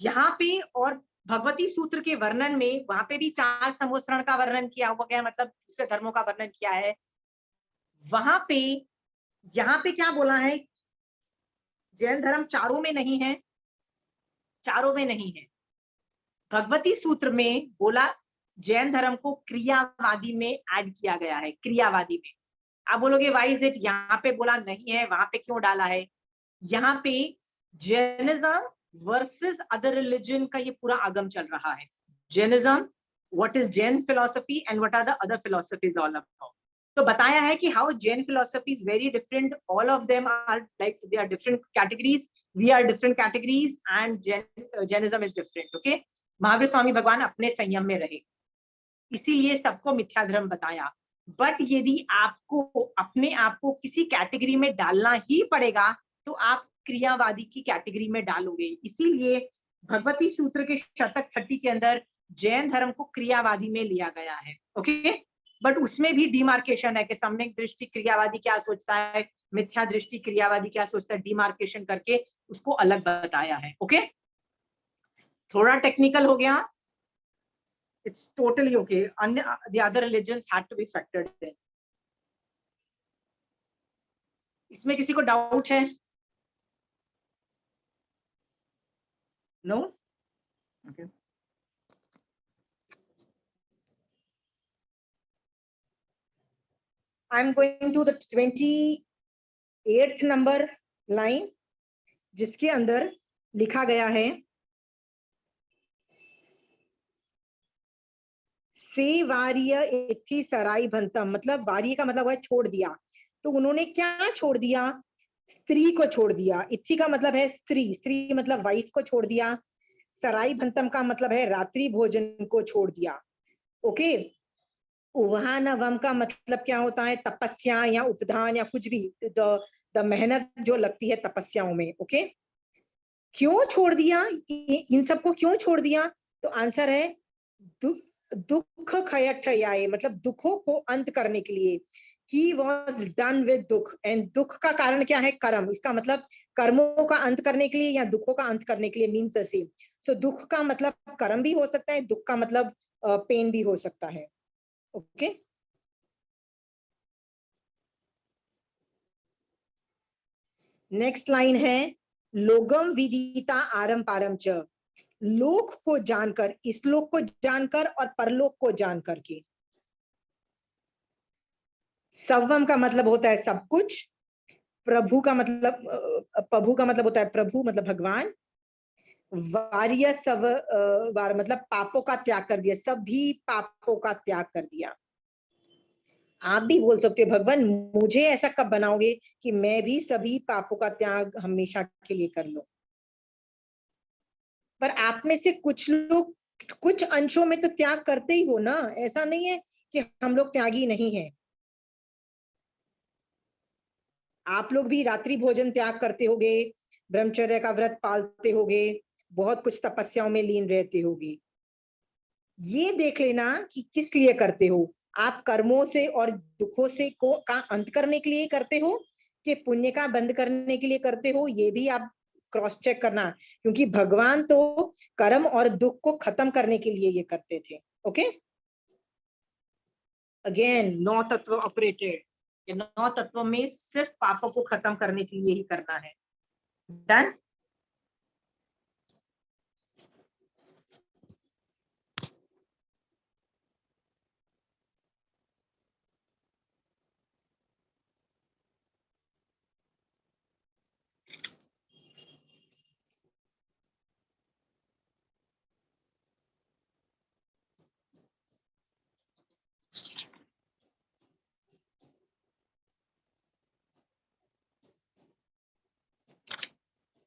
यहाँ पे और भगवती सूत्र के वर्णन में, वहां पे भी 4 संवत्सरण का वर्णन किया हुआ गया, मतलब दूसरे धर्मों का वर्णन किया है। वहां पे, यहाँ पे क्या बोला है? जैन धर्म चारों में नहीं है, चारों में नहीं है। भगवती सूत्र में बोला जैन धर्म को क्रियावादी में ऐड किया गया है, क्रियावादी में। आप बोलोगे व्हाई इज इट, यहाँ पे बोला नहीं है, वहां पे क्यों डाला है? यहाँ पे जैनिज्म वर्सेस अदर रिलीजन का ये पूरा आगम चल रहा है। Jainism, what is Jain philosophy and what are the other philosophies all about. तो बताया है कि how Jain philosophy is very different, all of them are like they are different categories, we are different categories and Jainism is different. Okay, Mahavir Swami Bhagwan अपने संयम में रहे, इसीलिए सबको मिथ्या धर्म बताया। बट यदि आपको अपने आप को किसी कैटेगरी में डालना ही पड़ेगा तो आप क्रियावादी की कैटेगरी में डालोगे। इसीलिए भगवती सूत्र के शतक 30 के अंदर जैन धर्म को क्रियावादी में लिया गया है। ओके, बट उसमें भी डिमार्केशन है कि सम्यक दृष्टि क्रियावादी क्या सोचता है, मिथ्या दृष्टि क्रियावादी क्या सोचता है, डिमार्केशन करके उसको अलग बताया है। ओके, थोड़ा टेक्निकल हो गया, it's totally okay. The other religions had to be factored in. इसमें किसी को डाउट है? No? Okay. I'm going to the 28th number line, जिसके अंदर लिखा गया है से वार्य इथि सराई भंतम, मतलब वार्य का मतलब है छोड़ दिया। तो उन्होंने क्या छोड़ दिया? स्त्री को छोड़ दिया। इथि का मतलब है स्त्री, स्त्री मतलब वाइफ को छोड़ दिया। सराई भंतम का मतलब है रात्रि भोजन को छोड़ दिया। ओके, उवहानवम का मतलब क्या होता है? तपस्या या उपदान या कुछ भी, द मेहनत जो लगती है तपस्याओं में। ओके, क्यों छोड़ दिया इन सबको, क्यों छोड़ दिया? तो आंसर है दुख खयठयाय, मतलब दुखों को अंत करने के लिए। He was done with दुख, एंड दुख का कारण क्या है? कर्म। इसका मतलब कर्मों का अंत करने के लिए या दुखों का अंत करने के लिए मीन्स सेम। सो दुख का मतलब कर्म भी हो सकता है, दुख का मतलब पेन भी हो सकता है। ओके, नेक्स्ट लाइन है लोगम विदिता आरम पारम च, लोक को जानकर, इस लोक को जानकर और परलोक को जानकर के। सवम का मतलब होता है सब कुछ, प्रभु का मतलब प्रभु का मतलब होता है प्रभु मतलब भगवान, वार्य सब वार मतलब पापों का त्याग कर दिया, सभी पापों का त्याग कर दिया। आप भी बोल सकते हो भगवान मुझे ऐसा कब बनाओगे कि मैं भी सभी पापों का त्याग हमेशा के लिए कर लूं। पर आप में से कुछ लोग कुछ अंशों में तो त्याग करते ही हो ना, ऐसा नहीं है कि हम लोग त्यागी नहीं है। आप लोग भी रात्रि भोजन त्याग करते होगे, ब्रह्मचर्य का व्रत पालते होगे, बहुत कुछ तपस्याओं में लीन रहते होगे। ये देख लेना कि किस लिए करते हो। आप कर्मों से और दुखों से का अंत करने के लिए करते हो कि पुण्य का बंद करने के लिए करते हो, ये भी आप क्रॉस चेक करना, क्योंकि भगवान तो कर्म और दुख को खत्म करने के लिए ये करते थे। ओके, अगेन 9 तत्व ऑपरेटेड, 9 तत्व में सिर्फ पापों को खत्म करने के लिए ही करना है। डन।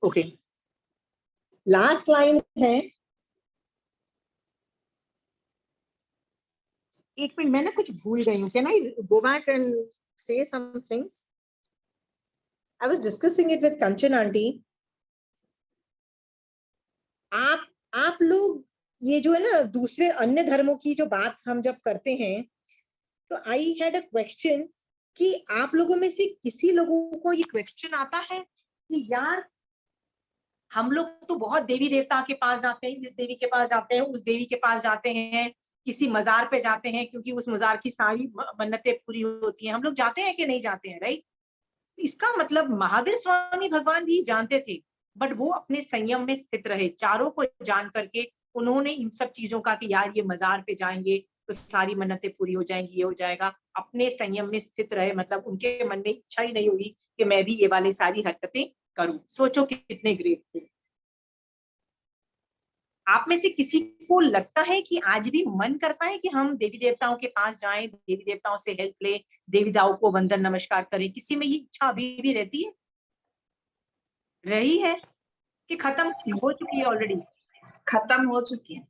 ओके, लास्ट लाइन है, एक मिनट मैं ना कुछ भूल गई हूँ, can I go back and see some things? I was discussing it with Kanchan aunty. आप लोग ये जो है ना दूसरे अन्य धर्मों की जो बात हम जब करते हैं तो आई हैड अ क्वेश्चन कि आप लोगों में से किसी लोगों को ये क्वेश्चन आता है कि यार हम लोग तो बहुत देवी देवता के पास जाते हैं, इस देवी के पास जाते हैं, उस देवी के पास जाते हैं, किसी मजार पे जाते हैं क्योंकि उस मजार की सारी मन्नतें पूरी होती हैं, हम लोग जाते हैं कि नहीं जाते हैं, राइट? इसका मतलब महावीर स्वामी भगवान भी जानते थे, बट वो अपने संयम में स्थित रहे, चारों को जान करके उन्होंने इन सब चीजों का कि यार ये मजार पे जाएंगे तो सारी मन्नतें पूरी हो जाएंगी, ये हो जाएगा, अपने संयम में स्थित रहे, मतलब उनके मन में इच्छा ही नहीं हुई कि मैं भी ये वाली सारी हरकतें करूं। सोचो कि कितने ग्रेट थे। आप में से किसी को लगता है कि आज भी मन करता है कि हम देवी देवताओं के पास जाएं, देवी देवताओं से हेल्प ले, देवी देवताओं को वंदन नमस्कार करें? किसी में ये इच्छा अभी भी रहती है, रही है कि खत्म हो चुकी है ऑलरेडी? खत्म हो चुकी है,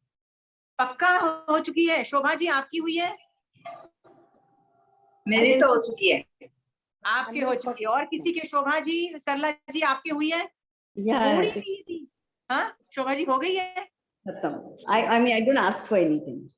पक्का हो चुकी है। शोभा जी आपकी हुई है? मेरी तो हो चुकी है। आपके हो चुकी है। और किसी के? शोभा जी, सरला जी आपकी हुई है? थोड़ी सी थी। हाँ शोभा जी हो गई है? खत्म। I mean I don't ask for anything.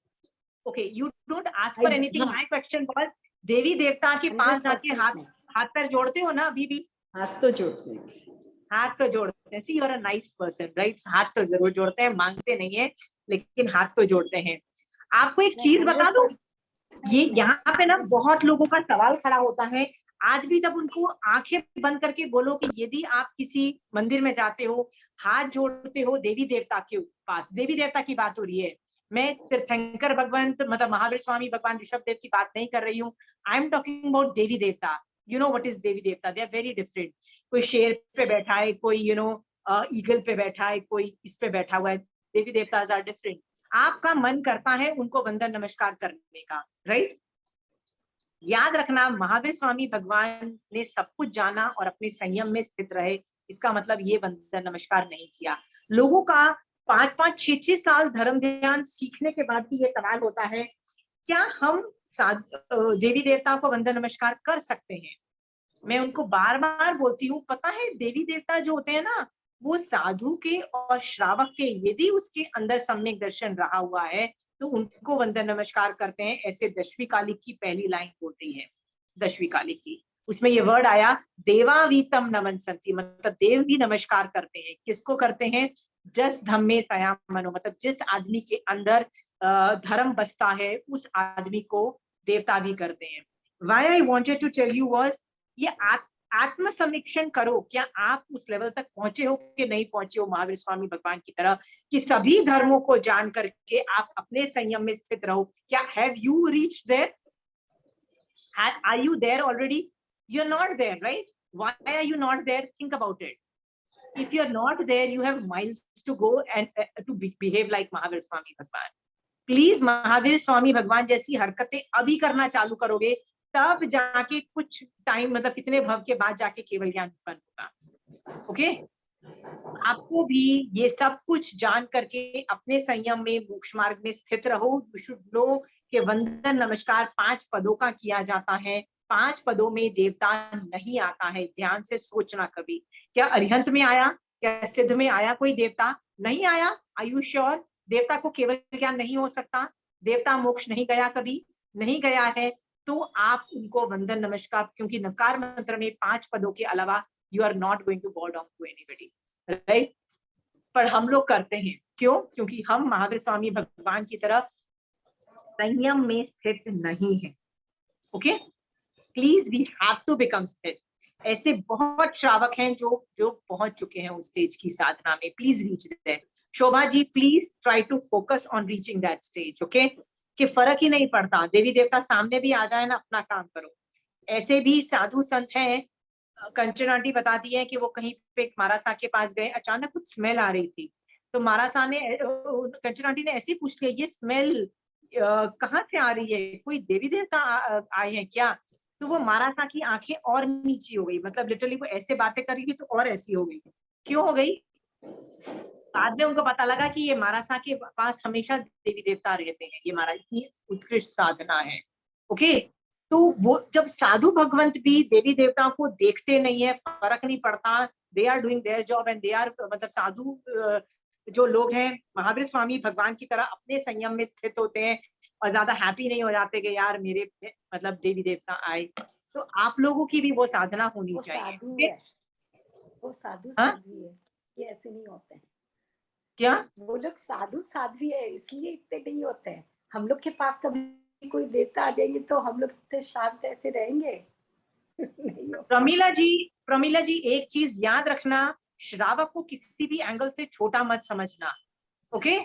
Okay, you don't ask for anything. My question was, देवी देवता के पास जाके हाथ पैर जोड़ते हो ना अभी भी? हाथ तो जोड़ते हैं। हाथ तो जोड़ते हैं। See, you're a nice person, right? हाथ तो जरूर जोड़ते हैं, मांगते नहीं है लेकिन हाथ तो जोड़ते हैं। आपको एक चीज बता दूं, ये यहाँ पे ना बहुत लोगों का सवाल खड़ा होता है आज भी, तब उनको आंखें बंद करके बोलो कि यदि आप किसी मंदिर में जाते हो, हाथ जोड़ते हो देवी देवता के पास, देवी देवता की बात हो रही है, मैं तीर्थंकर भगवंत मतलब महावीर स्वामी भगवान ऋषभ देव की बात नहीं कर रही हूँ, I am talking about devi devta. You know what is devi devta? They are very different. कोई शेर पे बैठा है, कोई ईगल पे बैठा है, कोई इस पे बैठा हुआ है। देवी देवता आर डिफरेंट। आपका मन करता है उनको वंदन नमस्कार करने का, राइट? याद रखना, महावीर स्वामी भगवान ने सब कुछ जाना और अपने संयम में स्थित रहे, इसका मतलब ये वंदन नमस्कार नहीं किया। लोगों का 5-5, 6-6 साल धर्म ध्यान सीखने के बाद भी ये सवाल होता है, क्या हम देवी देवता को वंदन नमस्कार कर सकते हैं? मैं उनको बार बार बोलती हूँ, पता है देवी देवता जो होते हैं ना, वो साधु के और श्रावक के यदि उसके अंदर सम्यक दर्शन रहा हुआ है तो उनको वंदन नमस्कार करते हैं। ऐसे दशवी कालिक की पहली लाइन बोलती है, दशवी कालिक की, उसमें ये वर्ड आया देवावीतम नमन संति, मतलब देव भी नमस्कार करते हैं। किसको करते हैं? जस धम्मे सया मनो, मतलब जिस आदमी के अंदर धर्म बसता है उस आदमी को देवता भी करते हैं। Why I wanted to tell you was, ये आत्म समीक्षण करो, क्या आप उस लेवल तक पहुंचे हो कि नहीं पहुंचे हो महावीर स्वामी भगवान की तरह, कि सभी धर्मों को जान करके आप अपने संयम में स्थित रहो? क्या have you reached there? Are you there already? You are not there, right? Why are you not there? Think about it. If you are not there, you have miles to go and to behave like Mahavir Swami Bhagwan. Please Mahavir Swami भगवान जैसी हरकतें अभी करना चालू करोगे, तब जाके कुछ टाइम, मतलब कितने भव के बाद जाके केवल ज्ञान उत्पन्न होगा। ओके, आपको भी ये सब कुछ जान करके अपने संयम में मोक्ष मार्ग में स्थित रहो। यू शुड नो कि वंदन नमस्कार 5 पदों का किया जाता है। 5 पदों में देवता नहीं आता है, ध्यान से सोचना कभी। क्या अरिहंत में आया? क्या सिद्ध में आया कोई देवता? नहीं आया। Are you sure? देवता को केवल ज्ञान नहीं हो सकता? देवता मोक्ष नहीं गया, कभी नहीं गया है, तो आप उनको वंदन नमस्कार, क्योंकि नकार मंत्र में 5 पदों के अलावा you are not going to bow down to anybody, right? पर हम लोग करते हैं, क्यों? क्योंकि हम महावीर स्वामी भगवान की तरह संयम में स्थित नहीं है। Okay, please we have to become sthit. ऐसे बहुत श्रावक हैं जो पहुंच चुके हैं उस स्टेज की साधना में। Please reach there. Shobha ji please try to focus on reaching that stage. Okay, कि फर्क ही नहीं पड़ता, देवी देवता सामने भी आ जाए ना, अपना काम करो। ऐसे भी साधु संत हैं, कंचन आंटी बताती है कि वो कहीं पे मारासा के पास गए, अचानक कुछ स्मेल आ रही थी, तो मारासा ने, कंचन आंटी ने ऐसे पूछ लिया, ये स्मेल कहाँ से आ रही है, कोई देवी देवता आए हैं क्या? तो वो मारासा की आंखें और नीची हो गई, मतलब लिटरली वो ऐसे बातें कर रही थी तो और ऐसी हो गई। क्यों हो गई? बाद में उनको पता लगा कि ये मारासा के पास हमेशा देवी देवता रहते हैं, ये महाराज की उत्कृष्ट साधना है। ओके, तो वो जब साधु भगवंत भी देवी देवताओं को देखते नहीं है, फर्क नहीं पड़ता, they are doing their job and they are, मतलब साधु जो लोग हैं महावीर स्वामी भगवान की तरह अपने संयम में स्थित होते हैं और ज्यादा हैप्पी नहीं हो जाते कि यार मेरे मतलब देवी देवता आए, तो आप लोगों की भी वो साधना होनी चाहिए। साधु है, वो साधु साध्वी है, ये ऐसे नहीं होते हैं। क्या वो लोग साधु साध्वी है इसलिए इतने नहीं होते हैं। हम लोग के पास कभी कोई देवता आ जाएंगे तो हम लोग इतने शांत ऐसे रहेंगे? प्रमीला जी एक चीज याद रखना, श्रावक को किसी भी एंगल से छोटा मत समझना। ओके,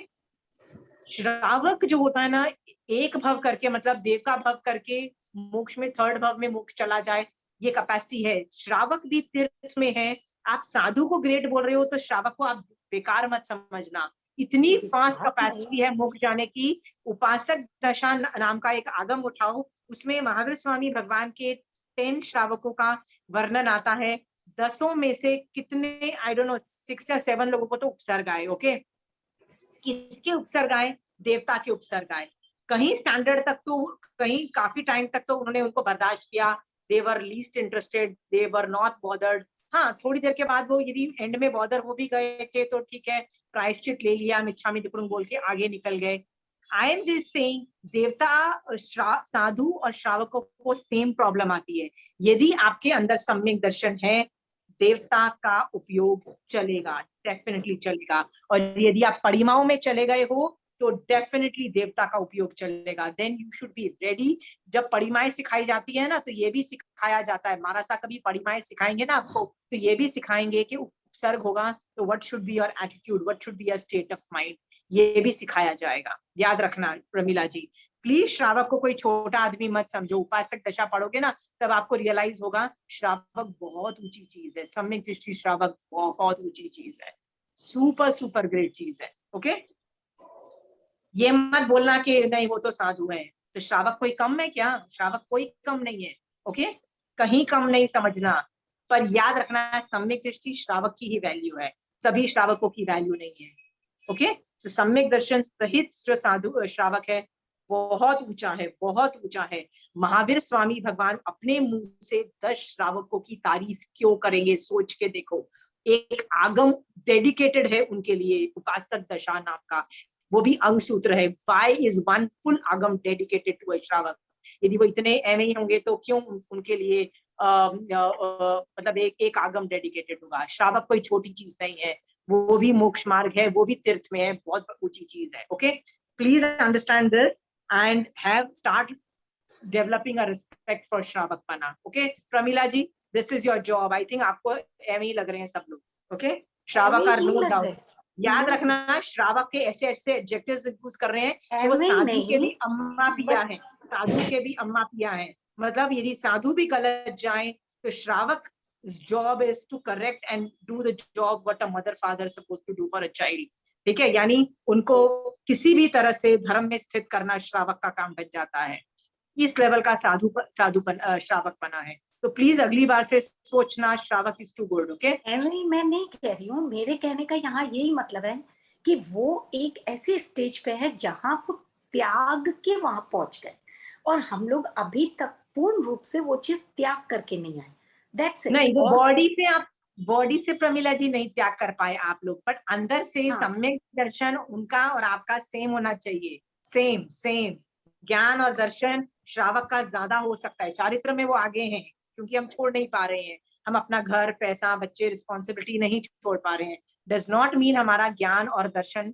श्रावक जो होता है ना, एक भव करके मतलब देव का भव करके मोक्ष में, थर्ड भव में मोक्ष चला जाए, ये कैपेसिटी है। श्रावक भी तीर्थ में है। आप साधु को ग्रेट बोल रहे हो तो श्रावक को आप बेकार मत समझना, इतनी फास्ट कैपेसिटी है मोक्ष जाने की। उपासक दशा नाम का एक आगम उठाओ, उसमें महावीर स्वामी भगवान के 10 श्रावकों का वर्णन आता है। 10 में से कितने, आई डोंट नो, 6 या 7 लोगों को तो उपसर्ग आए। ओके, किसके उपसर्ग आए? देवता के उपसर्ग आए। कहीं स्टैंडर्ड तक तो, कहीं काफी टाइम तक तो उन्होंने उनको बर्दाश्त किया, they were least interested, they were not bothered. हाँ, थोड़ी देर के बाद वो यदि एंड में बॉदर हो भी गए थे तो ठीक है, प्रायश्चित ले लिया, मिच्छामि दुक्कड़म बोल के आगे निकल गए। आई एम जस्ट सेइंग, देवता साधु और श्रावकों को सेम प्रॉब्लम आती है। यदि आपके अंदर सम्यक दर्शन है, देवता का उपयोग चलेगा, डेफिनेटली चलेगा। और यदि आप परिमाओं में चले गए हो तो डेफिनेटली देवता का उपयोग चलेगा। Then you should be ready. जब परिमाएं सिखाई जाती है ना, तो ये भी सिखाया जाता है, महाराज साहब कभी परिमाएं सिखाएंगे ना आपको, तो ये भी सिखाएंगे कि उपसर्ग होगा तो what should be your attitude, what should be your state of mind, ये भी सिखाया जाएगा। याद रखना प्रमिला जी, प्लीज श्रावक को कोई छोटा आदमी मत समझो। उपासक दशा पढ़ोगे ना, तब आपको रियलाइज होगा श्रावक बहुत ऊंची चीज है, सम्यक दृष्टि श्रावक बहुत ऊंची चीज है, सुपर सुपर ग्रेट चीज है। ओके, ये मत बोलना कि नहीं वो तो साधु है, तो श्रावक कोई कम है क्या? श्रावक कोई कम नहीं है। ओके, कहीं कम नहीं समझना, पर याद रखना सम्यक दृष्टि श्रावक की ही वैल्यू है, सभी श्रावकों की वैल्यू नहीं है। ओके, तो सम्यक दर्शन सहित जो साधु श्रावक है बहुत ऊंचा है, बहुत ऊंचा है। महावीर स्वामी भगवान अपने मुंह से 10 श्रावकों की तारीफ क्यों करेंगे, सोच के देखो। एक आगम डेडिकेटेड है उनके लिए, उपासक दशा नाम का, वो भी अंग सूत्र है। Why is one full आगम डेडिकेटेड टू अ श्रावक? यदि वो इतने एम ही होंगे तो क्यों उनके लिए मतलब एक आगम डेडिकेटेड होगा। श्रावक कोई छोटी चीज नहीं है, वो भी मोक्ष मार्ग है, वो भी तीर्थ में है, बहुत ऊंची चीज है। Okay, please understand this and have start developing a respect for shravak पना। Okay Pramila ji, this is your job. I think आपको एम ही लग रहे हैं सब लोग। ओके, श्रावक आर नो डाउट। याद रखना, श्रावक के ऐसे ऐसे एडजेक्टिव्स यूज कर रहे हैं कि वो साधु के भी अम्मा पिया है, साधु के भी अम्मा पिया है। मतलब यदि साधु भी गलत जाए तो shravak job is to correct and do the job what a mother father suppose to do for a child. ठीक है, यानी उनको किसी भी तरह से धर्म में स्थित करना श्रावक का काम बन जाता है। इस लेवल का साधुपन श्रावक बना है। तो प्लीज अगली बार से सोचना श्रावक इज टू गुड। ओके, मैं नहीं कह रही हूँ, मेरे कहने का यहाँ यही मतलब है कि वो एक ऐसे स्टेज पे है जहाँ वो त्याग के वहां पहुंच गए, और हम लोग अभी तक पूर्ण रूप से वो चीज त्याग करके नहीं आए। That's it. नहीं, वो बॉडी पे आप, बॉडी से प्रमिला जी नहीं त्याग कर पाए आप लोग, बट अंदर से सम्यक दर्शन उनका और आपका सेम होना चाहिए। सेम सेम ज्ञान और दर्शन श्रावक का ज्यादा हो सकता है, चारित्र में वो आगे हैं क्योंकि हम छोड़ नहीं पा रहे हैं, हम अपना घर, पैसा, बच्चे, रिस्पॉन्सिबिलिटी नहीं छोड़ पा रहे हैं। डज नॉट मीन हमारा ज्ञान और दर्शन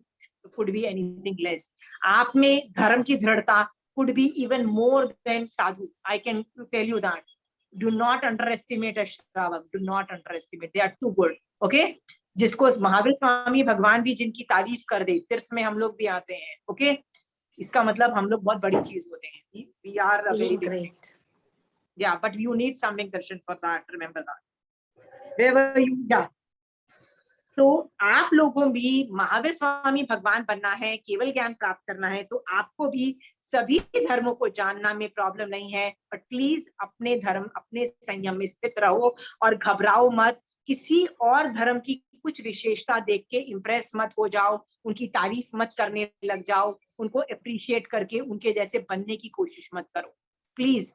कुड बी एनीथिंग लेस। आप में धर्म की दृढ़ता could be even more than sadhu, I can tell you that. Do not underestimate a श्रावक, do not underestimate, they are too good. Okay, जिसको महावीर स्वामी भगवान भी जिनकी तारीफ कर दे, तीर्थ में हम लोग भी आते हैं। ओके, इसका मतलब हम लोग बहुत बड़ी चीज होते हैं। We are a very big thing. Yeah, but you need सम्यक दर्शन for that. Remember that. Wherever you, yeah. तो आप लोगों भी महावीर स्वामी भगवान बनना है, केवल ज्ञान प्राप्त करना है, तो आपको भी सभी धर्मों को जानना में प्रॉब्लम नहीं है। पर प्लीज अपने धर्म, अपने संयम में स्थित रहो और घबराओ मत। किसी और धर्म की कुछ विशेषता देख के इम्प्रेस मत हो जाओ, उनकी तारीफ मत करने लग जाओ, उनको अप्रिशिएट करके उनके जैसे बनने की कोशिश मत करो प्लीज।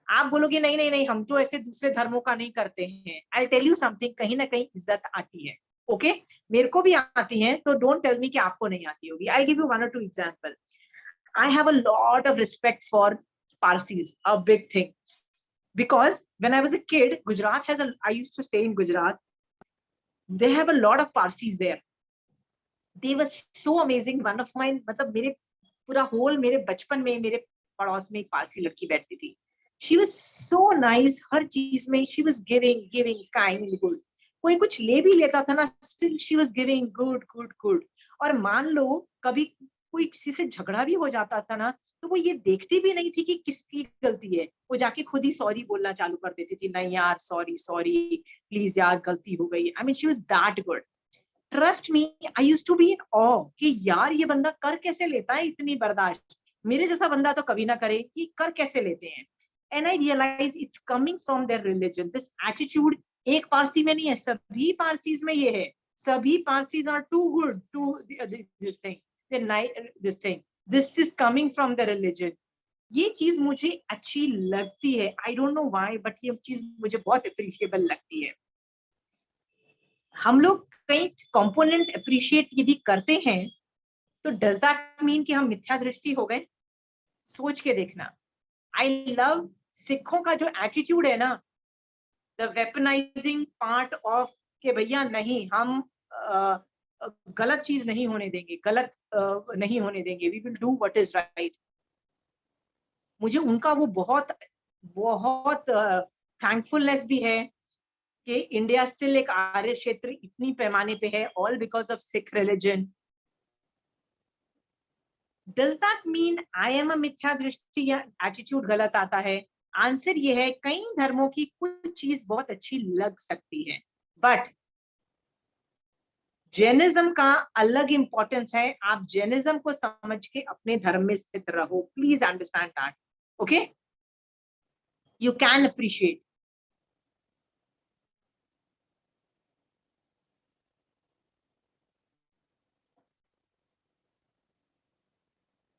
आप बोलोगे नहीं नहीं नहीं, हम तो ऐसे दूसरे धर्मों का नहीं करते हैं। आई टेल यू समथिंग, कहीं ना कहीं इज्जत आती है। ओके, मेरे को भी आती है, तो डोंट टेल मी कि आपको नहीं आती होगी। I give you 1 or 2 example. I have a lot of respect for Parsis, a big thing, because when I was a kid, Gujarat has I used to stay in Gujarat. They have a lot of Parsis there. They were so amazing. One of my, मतलब मेरे पूरा whole मेरे बचपन में मेरे पड़ोस में एक पारसी लड़की बैठती थी। She was so nice, हर चीज में she was giving kind, good. कोई कुछ ले भी लेता था ना, still she was giving good. और मान लो कभी कोई किसी से झगड़ा भी हो जाता था ना, तो वो ये देखती भी नहीं थी कि किसकी गलती है, वो जाके खुद ही सॉरी बोलना चालू कर देती थी, नहीं यार सॉरी सॉरी प्लीज यार गलती हो गई। I mean she was that good. Trust me, I used to be in awe कि यार ये बंदा कर कैसे लेता है इतनी बर्दाश्त, मेरे जैसा बंदा तो कभी ना करे, कि कर कैसे लेते हैं। And I realise it's coming from their religion, this attitude एक पारसी में नहीं है, सभी पारसीज में ये है। सभी Parsis are too good to this thing, this thing, this is coming from the religion. ये चीज मुझे अच्छी लगती है, I don't know why, but ये चीज मुझे बहुत अप्रिशिएबल लगती है। हम लोग कई कंपोनेंट अप्रिशिएट यदि करते हैं तो डज दैट मीन कि हम मिथ्या दृष्टि हो गए? सोच के देखना। आई लव सिखों का जो एटीट्यूड है ना, द वेपनाइजिंग पार्ट ऑफ के भैया नहीं, हम गलत चीज नहीं होने देंगे, गलत नहीं होने देंगे, we will do what is right. मुझे उनका वो बहुत बहुत थैंकफुलनेस भी है कि इंडिया स्टिल एक आर्य क्षेत्र इतनी पैमाने पे है, all because of Sikh religion. Does that mean I am a मिथ्या दृष्टि या एटीट्यूड गलत आता है? आंसर ये है, कई धर्मों की कुछ चीज बहुत अच्छी लग सकती है, बट जैनिज्म का अलग इंपॉर्टेंस है। आप जैनिज्म को समझ के अपने धर्म में स्थित रहो, please understand that, okay? You can appreciate.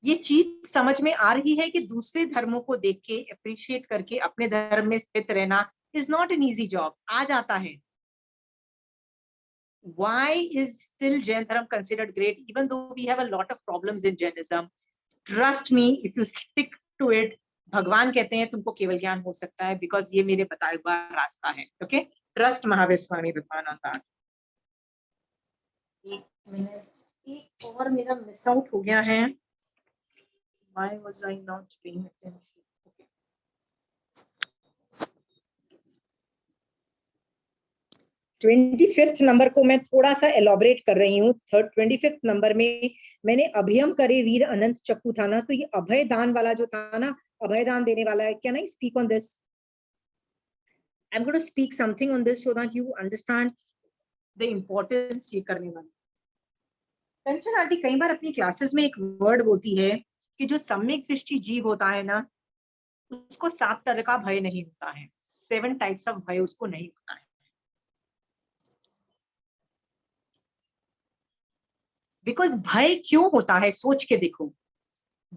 ये चीज समझ में आ रही है कि दूसरे धर्मों को देख के अप्रिशिएट करके अपने धर्म में स्थित रहना is not an easy job. आ जाता है। Why is still Jain Dharma considered great even though we have a lot of problems in Jainism? Trust me, if you stick to it, भगवान कहते हैं तुमको केवल ज्ञान हो सकता है, बिकॉज ये मेरे बताया हुआ रास्ता है। Okay, trust Mahavir Swami Vivekananda. एक मिनट, एक और मेरा मिस आउट हो गया है। Why was I not paying attention? Okay. 25th number को मैं थोड़ा सा एलोबरेट कर रही हूँ। 25th नंबर में मैंने अभयम करे वीर अनंत चक्कू था ना, तो ये अभय दान वाला जो था ना, अभय दान देने वाला है। Can I speak on this? I am going to speak something on this so that you understand the importance ये करने वाली। कंचन आंटी कई बार अपनी क्लासेस में एक वर्ड बोलती है कि जो सम्यक दृष्टि जीव होता है ना, उसको 7 तरह का भय नहीं होता है, 7 टाइप्स ऑफ भय उसको नहीं होता है। बिकॉज भय क्यों होता है, सोच के देखो।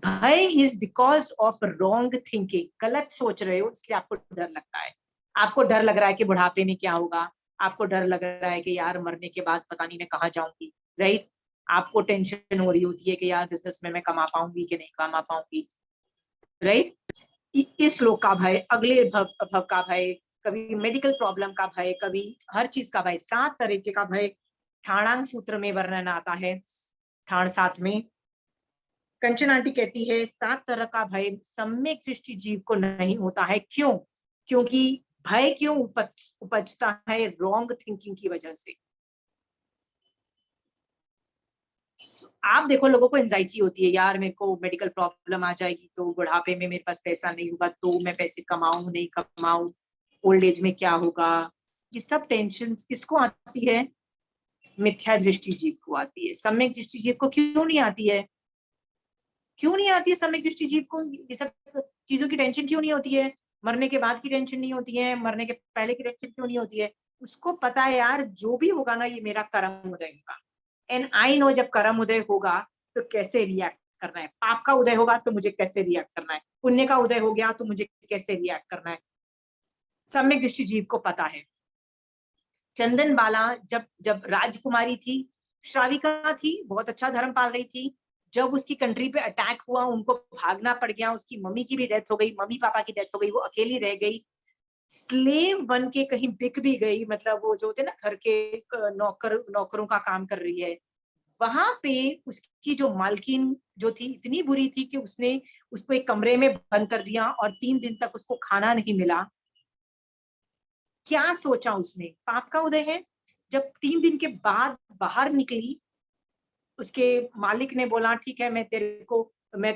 भय is because of wrong thinking, गलत सोच रहे हो इसलिए आपको डर लगता है। आपको डर लग रहा है कि बुढ़ापे में क्या होगा, आपको डर लग रहा है कि यार मरने के बाद पता नहीं मैं कहाँ जाऊंगी, राइट? आपको टेंशन हो रही होती है कि यार बिजनेस में मैं कमा पाऊंगी कि नहीं कमा पाऊंगी, राइट? इस लोक का भय, अगले भव का भय, कभी मेडिकल प्रॉब्लम का भय, कभी हर चीज का भय। 7 तरीके का भय ठाणांग सूत्र में वर्णन आता है, ठाण 7 में। कंचन आंटी कहती है 7 तरह का भय सम्यक दृष्टि जीव को नहीं होता है। क्यों? क्योंकि भय क्यों उपजता है? रॉन्ग थिंकिंग की वजह से। आप देखो, लोगों को एंजाइटी होती है, यार मेरे को मेडिकल प्रॉब्लम आ जाएगी तो बुढ़ापे में मेरे पास पैसा नहीं होगा, तो मैं पैसे कमाऊं नहीं कमाऊं, ओल्ड एज में क्या होगा। ये सब टेंशन किसको आती है? मिथ्या दृष्टि जीव को आती है। सम्यक दृष्टि जीव को क्यों नहीं आती है? क्यों नहीं आती है सम्यक दृष्टि जीव को? ये सब चीजों की टेंशन क्यों नहीं होती है? मरने के बाद की टेंशन नहीं होती है, मरने के पहले की टेंशन क्यों नहीं होती है? उसको पता है यार जो भी होगा ना, ये मेरा कर्म उदय होगा। एंड आई नो जब कर्म उदय होगा तो कैसे रिएक्ट करना है। पाप का उदय होगा तो मुझे कैसे रिएक्ट करना है, पुण्य का उदय हो गया तो मुझे कैसे रिएक्ट करना है, सम्यक दृष्टि जीव को पता है। चंदन बाला जब राजकुमारी थी, श्राविका थी, बहुत अच्छा धर्म पाल रही थी, जब उसकी कंट्री पे अटैक हुआ, उनको भागना पड़ गया, उसकी मम्मी की भी डेथ हो गई, मम्मी पापा की डेथ हो गई, वो अकेली रह गई, स्लेव बन के कहीं बिक भी गई। मतलब वो जो होते ना घर के नौकरों का काम कर रही है, वहां पे उसकी जो मालकिन जो थी इतनी बुरी थी कि उसने उसको एक कमरे में बंद कर दिया और 3 दिन तक उसको खाना नहीं मिला। क्या सोचा उसने? पाप का उदय है। जब 3 दिन के बाद बाहर निकली, उसके मालिक ने बोला ठीक है, मैं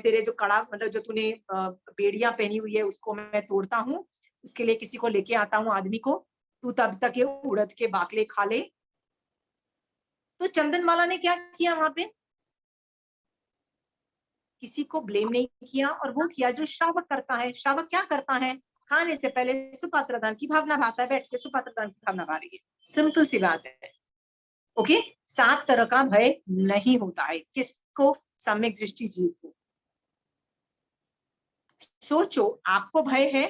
तेरे जो कड़ा मतलब जो तूने बेड़ियां पहनी हुई है उसको मैं तोड़ता हूँ, उसके लिए किसी को लेके आता हूँ आदमी को, तू तब तक ये उड़द के बाकले खा ले। तो चंदनमाला ने क्या किया वहां पे, किसी को ब्लेम नहीं किया, और वो किया जो श्रावक करता है। श्रावक क्या करता है, खाने से पहले सुपात्रदान की भावना भाता है, बैठ के सुपात्रदान की भावना भा रही है, सिंपल सी बात है। ओके, 7 तरह का भय नहीं होता है। किसको, सम्यक दृष्टि जीव को। सोचो, आपको भय है,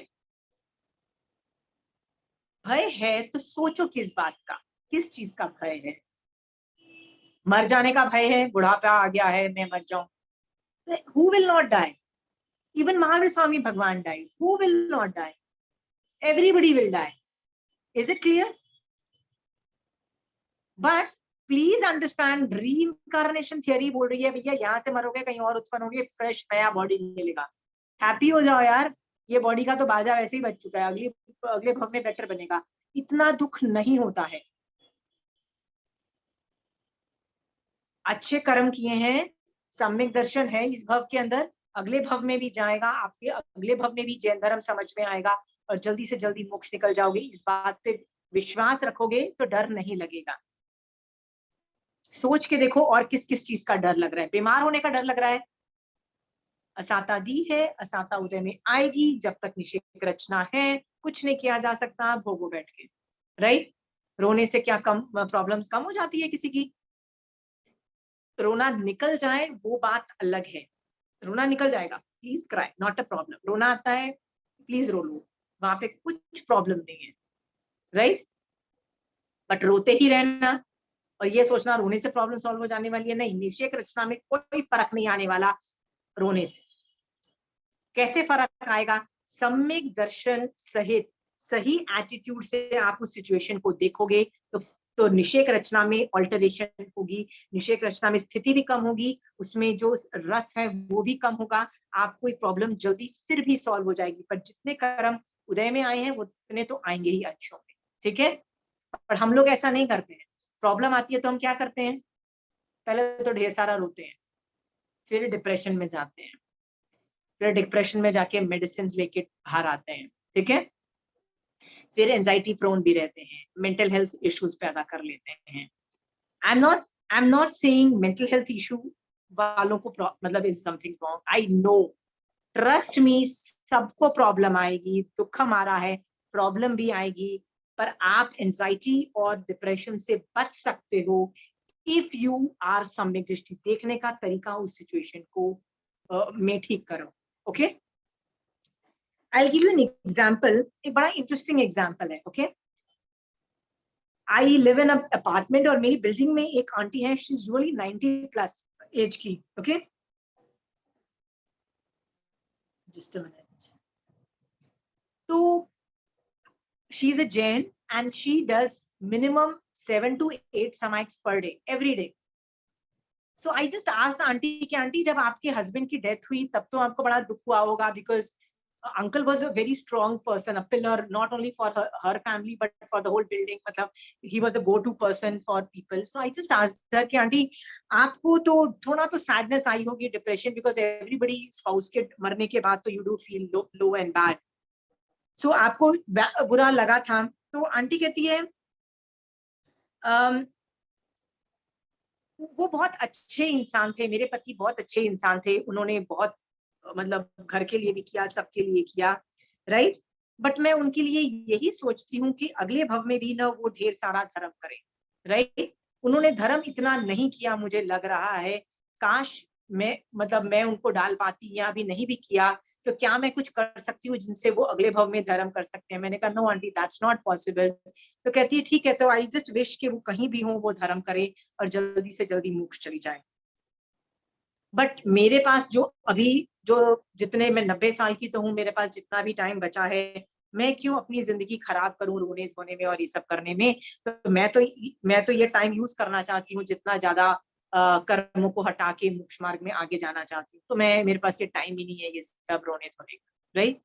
भय है तो सोचो किस बात का, किस चीज का भय है। मर जाने का भय है, बुढ़ापा आ गया है, मैं मर जाऊं। Who will not die, even Mahavir Swami Bhagwan die, who will not die, everybody will die, is it clear? But please understand, reincarnation theory बोल रही है भैया यहाँ से मरोगे कहीं और उत्पन्न होगे, फ्रेश नया बॉडी मिलेगा। हैप्पी हो जाओ यार, ये बॉडी का तो बाजा वैसे ही बच चुका है, अगले भव में बेटर बनेगा। इतना दुख नहीं होता है। अच्छे कर्म किए हैं, सम्यक दर्शन है इस भव के अंदर, अगले भव में भी जाएगा, आपके अगले भव में भी जैन धर्म समझ में आएगा और जल्दी से जल्दी मोक्ष निकल जाओगे। इस बात पे विश्वास रखोगे तो डर नहीं लगेगा। सोच के देखो और किस किस चीज का डर लग रहा है। बीमार होने का डर लग रहा है, असाता दी है, असाता उदय में आएगी, जब तक निषेक रचना है कुछ नहीं किया जा सकता, भोगो बैठ के। राइट, रोने से क्या कम प्रॉब्लम्स कम हो जाती है किसी की? रोना निकल जाए वो बात अलग है, रोना निकल जाएगा, please cry, not a problem. रोना आता है, प्लीज रो लो, वहां पे कुछ प्रॉब्लम नहीं है। राइट, बट रोते ही रहना और ये सोचना रोने से प्रॉब्लम सॉल्व हो जाने वाली है, नहीं, निषेक रचना में कोई फर्क नहीं आने वाला रोने से। कैसे फर्क आएगा? सम्यक दर्शन सहित सही एटीट्यूड से आप उस सिचुएशन को देखोगे तो निषेक रचना में ऑल्टरेशन होगी, निषेक रचना में स्थिति भी कम होगी, उसमें जो रस है वो भी कम होगा, आपको प्रॉब्लम जल्दी फिर भी सॉल्व हो जाएगी। पर जितने कर्म उदय में आए हैं वो उतने तो आएंगे ही अंशों में, ठीक है? पर हम लोग ऐसा नहीं करते हैं। प्रॉब्लम आती है तो हम क्या करते हैं, पहले तो ढेर सारा रोते हैं, फिर डिप्रेशन में जाते हैं, फिर डिप्रेशन में जाके मेडिसिन लेके बाहर आते हैं, ठीक है? फिर एंजाइटी प्रोन भी रहते हैं, मेंटल हेल्थ इश्यूज पैदा कर लेते हैं। I am not saying mental health issue वालों को मतलब is something wrong, I know, trust me, सबको प्रॉब्लम आएगी, दुख हमारा है, प्रॉब्लम भी आएगी, पर आप एंजाइटी और डिप्रेशन से बच सकते हो इफ यू आर सम्यक दृष्टि। देखने का तरीका उस सिचुएशन को में ठीक करो। Okay, I'll give you an example, एक बड़ा इंटरेस्टिंग एग्जाम्पल है। Okay, I live in apartment और मेरी बिल्डिंग में एक आंटी है, शी इज यूजुअली 90+ एज की। Okay, just a minute. तो she is a Jain and she does minimum 7 to 8 samites per day, every day. So I just asked the auntie कि aunty जब आपके हस्बैंड की death हुई तब तो आपको बड़ा दुख हुआ होगा, because uncle was a very strong person, a pillar not only for her family but for the whole building, मतलब he was a go-to person for people. So I just asked her कि aunty आपको तो थोड़ा तो sadness आई होगी, depression, because everybody spouse के मरने के बाद तो you do feel low and bad. So आपको बुरा लगा था? तो आंटी कहती है वो बहुत अच्छे इंसान थे, मेरे पति बहुत अच्छे इंसान थे, उन्होंने बहुत मतलब घर के लिए भी किया, सबके लिए किया, राइट? बट मैं उनके लिए यही सोचती हूँ कि अगले भव में भी ना वो ढेर सारा धर्म करें, राइट? उन्होंने धर्म इतना नहीं किया, मुझे लग रहा है, काश मैं उनको डाल पाती, या भी नहीं भी किया तो क्या मैं कुछ कर सकती हूँ जिनसे वो अगले भव में धर्म कर सकते हैं? मैंने कहा no aunty, that's not possible. तो कहती है ठीक है, तो आई जस्ट विश कि वो कहीं भी हो वो धर्म करे और जल्दी से जल्दी मोक्ष चली जाए। बट मेरे पास जो जितने मैं 90 साल की तो हूँ, मेरे पास जितना भी टाइम बचा है, मैं क्यों अपनी जिंदगी खराब करूं रोने धोने में और ये सब करने में? तो मैं तो ये टाइम यूज करना चाहती हूँ, जितना ज्यादा कर्मों को हटा के मोक्ष मार्ग में आगे जाना चाहती हूँ। तो मेरे पास ये टाइम ही नहीं है ये सब रोने धोने का, right?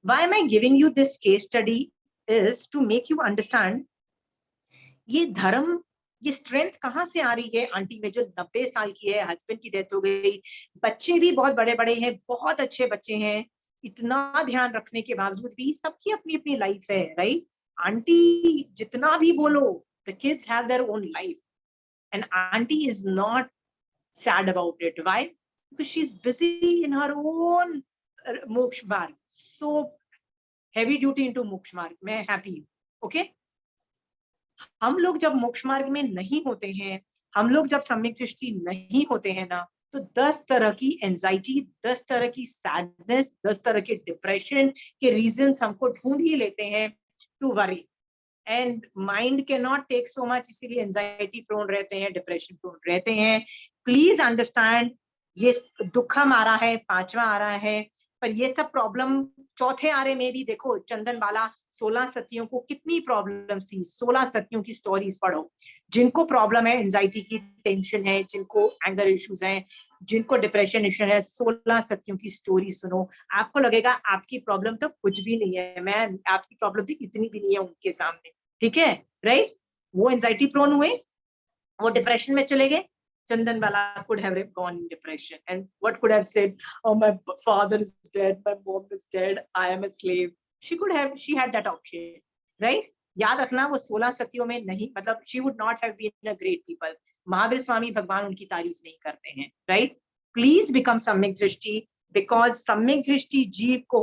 Why am I giving you this case study is to make you understand ये धर्म ये स्ट्रेंथ कहाँ से आ रही है? आंटी में जो 90 साल की है, हस्बैंड की डेथ हो गई, बच्चे भी बहुत बड़े बड़े हैं, बहुत अच्छे बच्चे हैं, इतना ध्यान रखने के बावजूद भी सबकी अपनी अपनी लाइफ है, राइट? आंटी जितना भी बोलो, the kids have their own life and aunty is not sad about it. Why? Because she's busy in her own moksha marg. So heavy duty into moksha marg. मैं happy हूँ. Okay? हम लोग जब मोक्ष मार्ग में नहीं होते हैं, हम लोग जब सम्यक दृष्टि नहीं होते हैं ना, तो 10 तरह की एंजाइटी, 10 तरह की सैडनेस, 10 तरह के डिप्रेशन के रीजंस हमको ढूंढ ही लेते हैं to worry. And mind can not take so much, इसीलिए एंजाइटी प्रोन रहते हैं, डिप्रेशन प्रोन रहते हैं. प्लीज अंडरस्टैंड, ये दुखम आ रहा है, 5वां आ रहा है, पर ये सब प्रॉब्लम चौथे आरे में भी देखो. चंदन वाला 16 सतियों को कितनी प्रॉब्लम्स थी, 16 सतियों की स्टोरीज पढ़ो. जिनको प्रॉब्लम है, एंजाइटी की टेंशन है, जिनको एंगर इश्यूज हैं, जिनको डिप्रेशन इश्यू है, 16 सतियों की स्टोरी सुनो. आपको लगेगा आपकी प्रॉब्लम तो कुछ भी नहीं है, मैं आपकी प्रॉब्लम थी इतनी भी नहीं है उनके सामने. ठीक है, राइट? वो एंजाइटी प्रोन हुए, वो डिप्रेशन में चले गए. Chandan Bala could have gone in depression and what could have said, oh my father is dead, my mom is dead, I am a slave. She had that option, right? याद रखना, वो 16 सतियों में नहीं, मतलब she would not have been a great people. Mahavir Swami भगवान उनकी तारीफ नहीं करते हैं, right? Please become सम्यक दृष्टि, because सम्यक दृष्टि जीव को,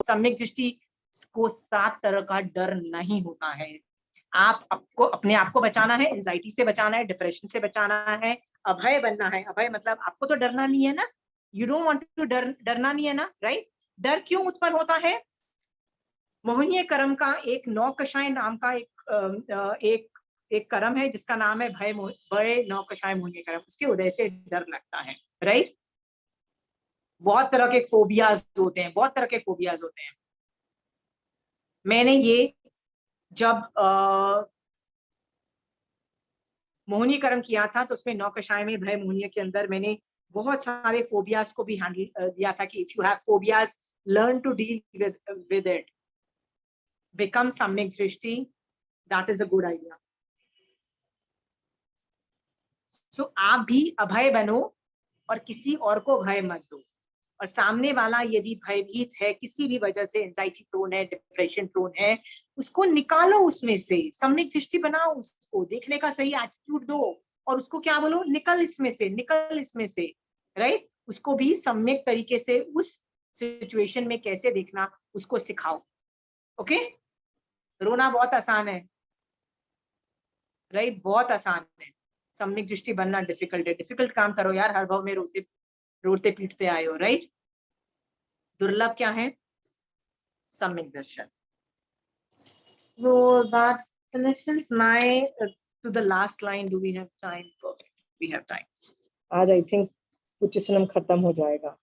सम्यक दृष्टि को 7 तरह का डर नहीं होता है. आपको अपने आप को बचाना है, एंजाइटी से बचाना है, डिप्रेशन से बचाना है, अभय बनना है. अभय मतलब आपको तो डरना नहीं है ना, यू डोंट वांट टू डरना नहीं है ना, राइट? डर क्यों उत्पन्न होता है? मोहनीय कर्म का एक नौकषाय नाम का एक कर्म है जिसका नाम है भय नौकषाय मोहनीय कर्म. उसके उदय से डर लगता है, राइट? बहुत तरह के फोबियाज होते हैं, बहुत तरह के फोबियाज होते हैं. मैंने ये जब मोहनी कर्म किया था तो उसमें 9 कषाय में भय मोहनीय के अंदर मैंने बहुत सारे फोबियाज को भी हैंडल दिया था कि if you have phobias, learn to deal with it, become samyak drishti, that is a good idea. So आप भी अभय बनो और किसी और को भय मत दो. और सामने वाला यदि भयभीत है, किसी भी वजह से एंजाइटी प्रोन है, डिप्रेशन प्रोन है, उसको निकालो उसमें से, सम्यक दृष्टि बनाओ, उसको देखने का सही एटीट्यूड दो और उसको क्या बोलो, निकल इसमें से, निकल इसमें से, राइट? उसको भी सम्यक तरीके से उस सिचुएशन में कैसे देखना उसको सिखाओ. ओके? रोना बहुत आसान है, राइट? बहुत आसान है. सम्यक दृष्टि बनना डिफिकल्ट है. डिफिकल्ट काम करो यार, हर भाव में रोते पीटते आए हो, राइट? दुर्लभ क्या है? सम्यक दर्शन. So that finishes my to the last line. Do we have time? Perfect. We have time. आज I think उच्चसनम खत्म हो जाएगा.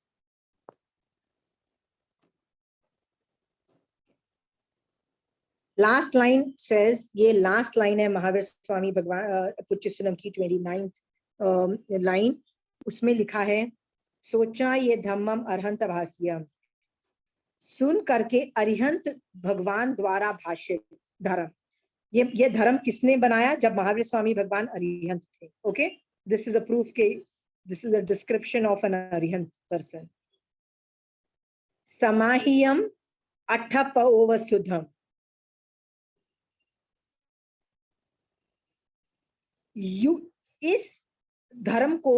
Last line says, ये last line है महावीर स्वामी भगवान उच्चसनम की 29th line. उसमें लिखा है, सोचा ये धम्मम अरहंत भाष्यम, सुन करके अरिहंत भगवान द्वारा भाष्यित धर्म. ये धर्म किसने बनाया? जब महावीर स्वामी भगवान अरिहंत थे. Okay, this is a proof के this is a description of an arihant person. समाहियम अठपओवसुधम, इस धर्म को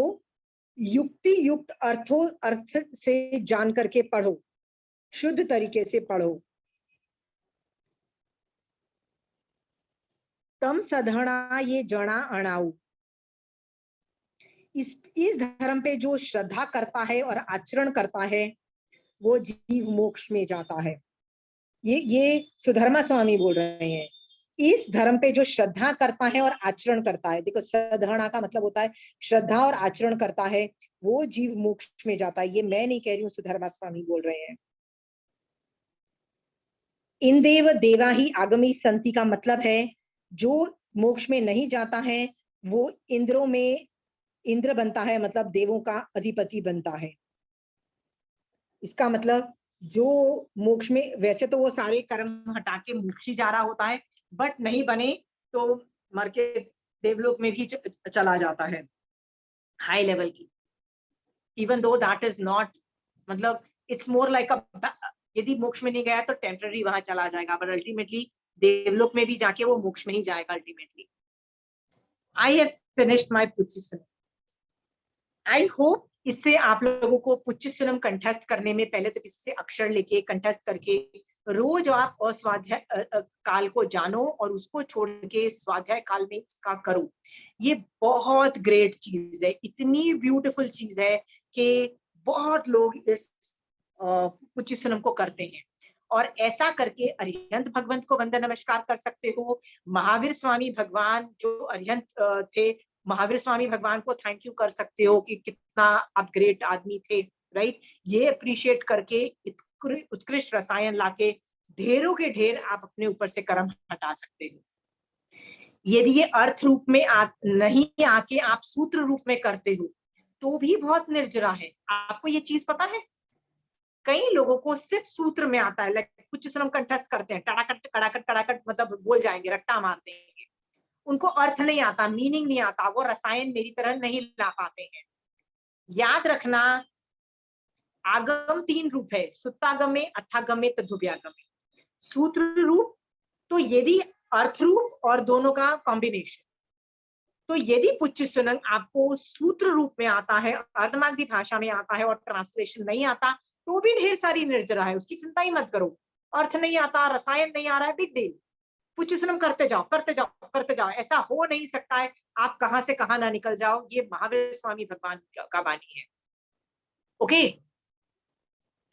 युक्ति युक्त अर्थ से जान करके पढ़ो, शुद्ध तरीके से पढ़ो. तम सधना ये जड़ा अणाऊ, इस धर्म पे जो श्रद्धा करता है और आचरण करता है वो जीव मोक्ष में जाता है. ये सुधर्मा स्वामी बोल रहे हैं. इस धर्म पे जो श्रद्धा करता है और आचरण करता है, देखो सधना का मतलब होता है श्रद्धा और आचरण करता है, वो जीव मोक्ष में जाता है. ये मैं नहीं कह रही हूँ, सुधर्मा स्वामी बोल रहे हैं. इंदेव देवा ही आगमी संति का मतलब है जो मोक्ष में नहीं जाता है वो इंद्रों में इंद्र बनता है, मतलब देवों का अधिपति बनता है. इसका मतलब जो मोक्ष में, वैसे तो वो सारे कर्म हटा के मोक्ष ही जा रहा होता है, बट नहीं बने तो मर के देवलोक में भी चला जाता है, हाई लेवल की, even though that is not, मतलब इट्स मोर लाइक अ, यदि मोक्ष में नहीं गया तो टेम्पररी वहां चला जाएगा, बट अल्टीमेटली देवलोक में भी जाके वो मोक्ष में ही जाएगा ultimately. I have finished my पुच्चीसनम। आई होप इससे आप लोगों को पुच्चीसनम कंठस्थ करने में पहले तो किसी से अक्षर लेके कंठस्थ करके रोज आप अस्वाध्याय काल को जानो और उसको छोड़ के स्वाध्याय काल में इसका करो। ये बहुत ग्रेट चीज है, इतनी ब्यूटीफुल चीज है कि बहुत लोग इस पुच्चीसनम को करते हैं। और ऐसा करके अरिहंत भगवंत को वंदन नमस्कार कर सकते हो। महावीर स्वामी भगवान जो अरिहंत थे, महावीर स्वामी भगवान को थैंक यू कर सकते हो कि कितना आप ग्रेट आदमी थे, राइट। ये अप्रिशिएट करके उत्कृष्ट रसायन लाके ढेरों के ढेर आप अपने ऊपर से कर्म हटा सकते हो। यदि ये अर्थ रूप में नहीं आके आप सूत्र रूप में करते हो तो भी बहुत निर्जरा है। आपको ये चीज पता है? कई लोगों को सिर्फ सूत्र में आता है, लाइक पुच्चीसनम कंठस्थ करते हैं, टड़ाकट कड़ाकट कड़ाकट मतलब बोल जाएंगे, रट्टा मार देंगे, उनको अर्थ नहीं आता, मीनिंग नहीं आता, वो रसायन मेरी तरह नहीं ला पाते हैं। याद रखना, आगम 3 रूप है, सुत्तागमे, अथागमे, तद्भुव्यागमे। सूत्र रूप तो यदि अर्थ रूप और दोनों का कॉम्बिनेशन। तो यदि पुच्चीसनम आपको सूत्र रूप में आता है, अर्धमागधी भाषा में आता है और ट्रांसलेशन नहीं आता, तो भी ढेर सारी निर्जरा है, उसकी चिंता ही मत करो। अर्थ नहीं आता, रसायन नहीं आ रहा है, बिग डील, पुच्चीसनम करते जाओ करते जाओ करते जाओ। ऐसा हो नहीं सकता है आप कहां से कहां ना निकल जाओ, ये महावीर स्वामी भगवान का वाणी है। Okay,